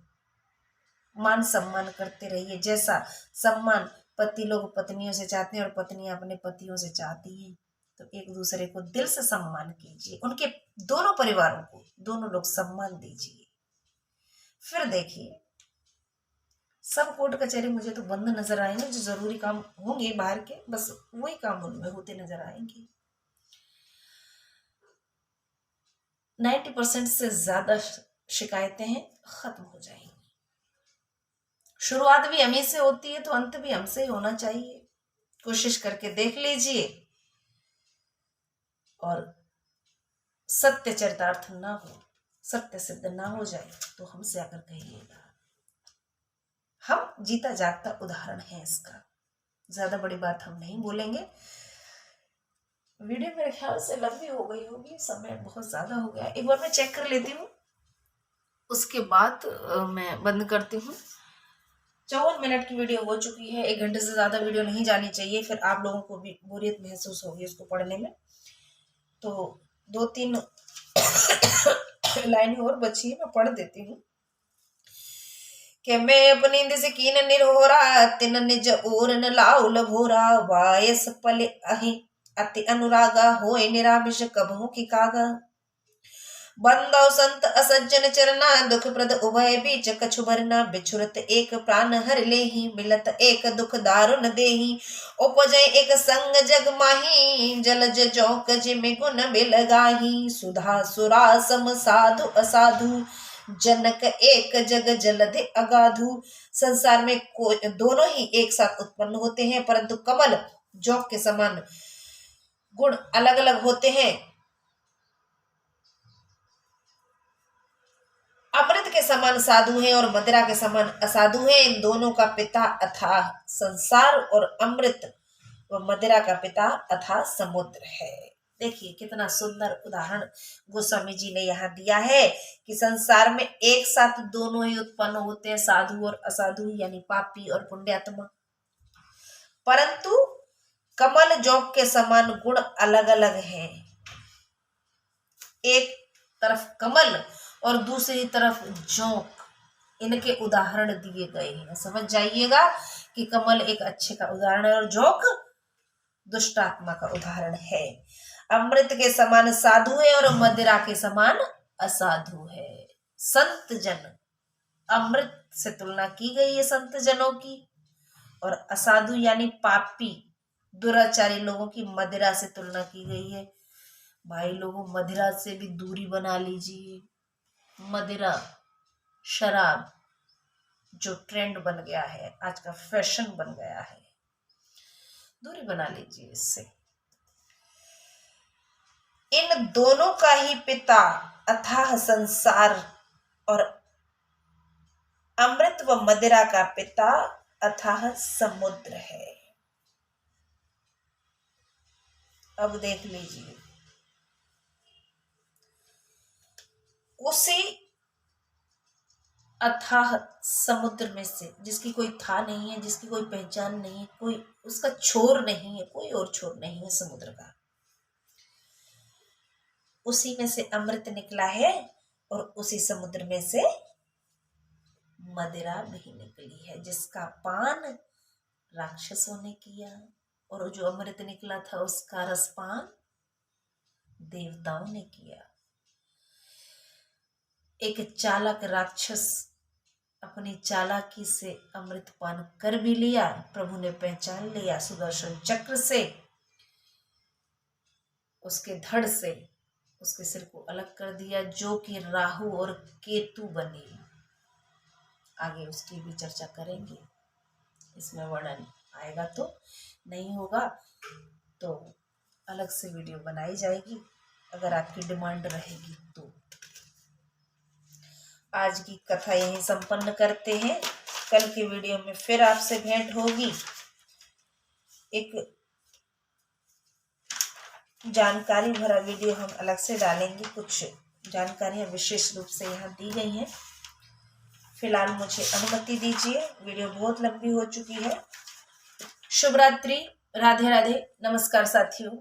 मान सम्मान करते रहिए। जैसा सम्मान पति लोग पत्नियों से चाहते हैं और पत्नियां अपने पतियों से चाहती हैं, तो एक दूसरे को दिल से सम्मान कीजिए, उनके दोनों परिवारों को दोनों लोग सम्मान दीजिए। फिर देखिए सब कोर्ट कचहरी मुझे तो बंद नजर आएंगे, जो जरूरी काम होंगे बाहर के, बस वही काम उनमें होते नजर आएंगे। 90% से ज्यादा शिकायतें हैं खत्म हो जाएंगी। शुरुआत भी हमें से होती है तो अंत भी हमसे ही होना चाहिए। कोशिश करके देख लीजिए, और सत्य चरितार्थ ना हो, सत्य सिद्ध ना हो जाए तो हमसे आकर कहिएगा। हम जीता जागता उदाहरण है इसका। ज्यादा बड़ी बात हम नहीं बोलेंगे। वीडियो मेरे ख्याल से लंबी हो गई होगी, समय बहुत ज्यादा हो गया। एक बार मैं चेक कर लेती हूँ, उसके बाद मैं बंद करती हूँ। 54 मिनट की वीडियो हो चुकी है। 1 घंटे से ज्यादा वीडियो नहीं जानी चाहिए, फिर आप लोगों को भी बोरियत महसूस होगी उसको पढ़ने में। तो 2-3 लाइनें और बची है, मैं पढ़ देती हूँ कि मैं अपनी नींद से कीन निरहोरा, तिन निज ओर न लाउ लभोरा, वायस पले अहि अति अनुरागा, होए निरामिष कबहू की कागा। बंदौ संत असज्जन चरना, दुख प्रद उभय बीच कछु भरना, बिछुरत एक प्राण हर लेही, मिलत एक दुख दारुण देही, उपजय एक संग जग माही, जलज जौक जिमि गुण बिलगाही, सुधा सुरा सम साधु असाधु, जनक एक जग जलधि अगाधु। संसार में कोई दोनों ही एक साथ उत्पन्न होते हैं, परंतु कमल जौक के समान गुण अलग अलग होते हैं। अमृत के समान साधु हैं और मदिरा के समान असाधु हैं। इन दोनों का पिता अथाह संसार और अमृत व मदिरा का पिता अथाह समुद्र है। देखिए कितना सुंदर उदाहरण गोस्वामी जी ने यहाँ दिया है कि संसार में एक साथ दोनों ही उत्पन्न होते हैं, साधु और असाधु, यानी पापी और पुण्यात्मा, परंतु कमल जौक के समान गुण अलग अलग हैं। एक तरफ कमल और दूसरी तरफ जौक, इनके उदाहरण दिए गए हैं। समझ जाइएगा कि कमल एक अच्छे का उदाहरण है और जौक दुष्टात्मा का उदाहरण है। अमृत के समान साधु है और मदिरा के समान असाधु है। संत जन, अमृत से तुलना की गई है संत जनों की, और असाधु यानी पापी दुराचारी लोगों की मदिरा से तुलना की गई है। भाई लोगों, मदिरा से भी दूरी बना लीजिए। मदिरा, शराब जो ट्रेंड बन गया है, आज का फैशन बन गया है, दूरी बना लीजिए इससे। इन दोनों का ही पिता अथाह संसार और अमृत व मदिरा का पिता अथाह समुद्र है। अब देख लीजिए, उसी अथाह समुद्र में से, जिसकी कोई था नहीं है, जिसकी कोई पहचान नहीं है, कोई उसका छोर नहीं है, कोई और छोर नहीं है समुद्र का, उसी में से अमृत निकला है और उसी समुद्र में से मदिरा भी निकली है, जिसका पान राक्षसों ने किया, और जो अमृत निकला था उसका रसपान देवताओं ने किया। एक चालाक राक्षस अपनी चालाकी से अमृत पान कर भी लिया, प्रभु ने पहचान लिया, सुदर्शन चक्र से उसके धड़ से उसके सिर को अलग कर दिया, जो कि राहु और केतु बने। आगे उसकी भी चर्चा करेंगे, इसमें वर्णन आएगा तो, नहीं होगा तो अलग से वीडियो बनाई जाएगी, अगर आपकी डिमांड रहेगी तो। आज की कथा यहीं संपन्न करते हैं, कल की वीडियो में फिर आपसे भेंट होगी। एक जानकारी भरा वीडियो हम अलग से डालेंगे, कुछ जानकारियां विशेष रूप से यहाँ दी गई हैं। फिलहाल मुझे अनुमति दीजिए, वीडियो बहुत लंबी हो चुकी है। शुभ रात्रि, राधे राधे, नमस्कार साथियों।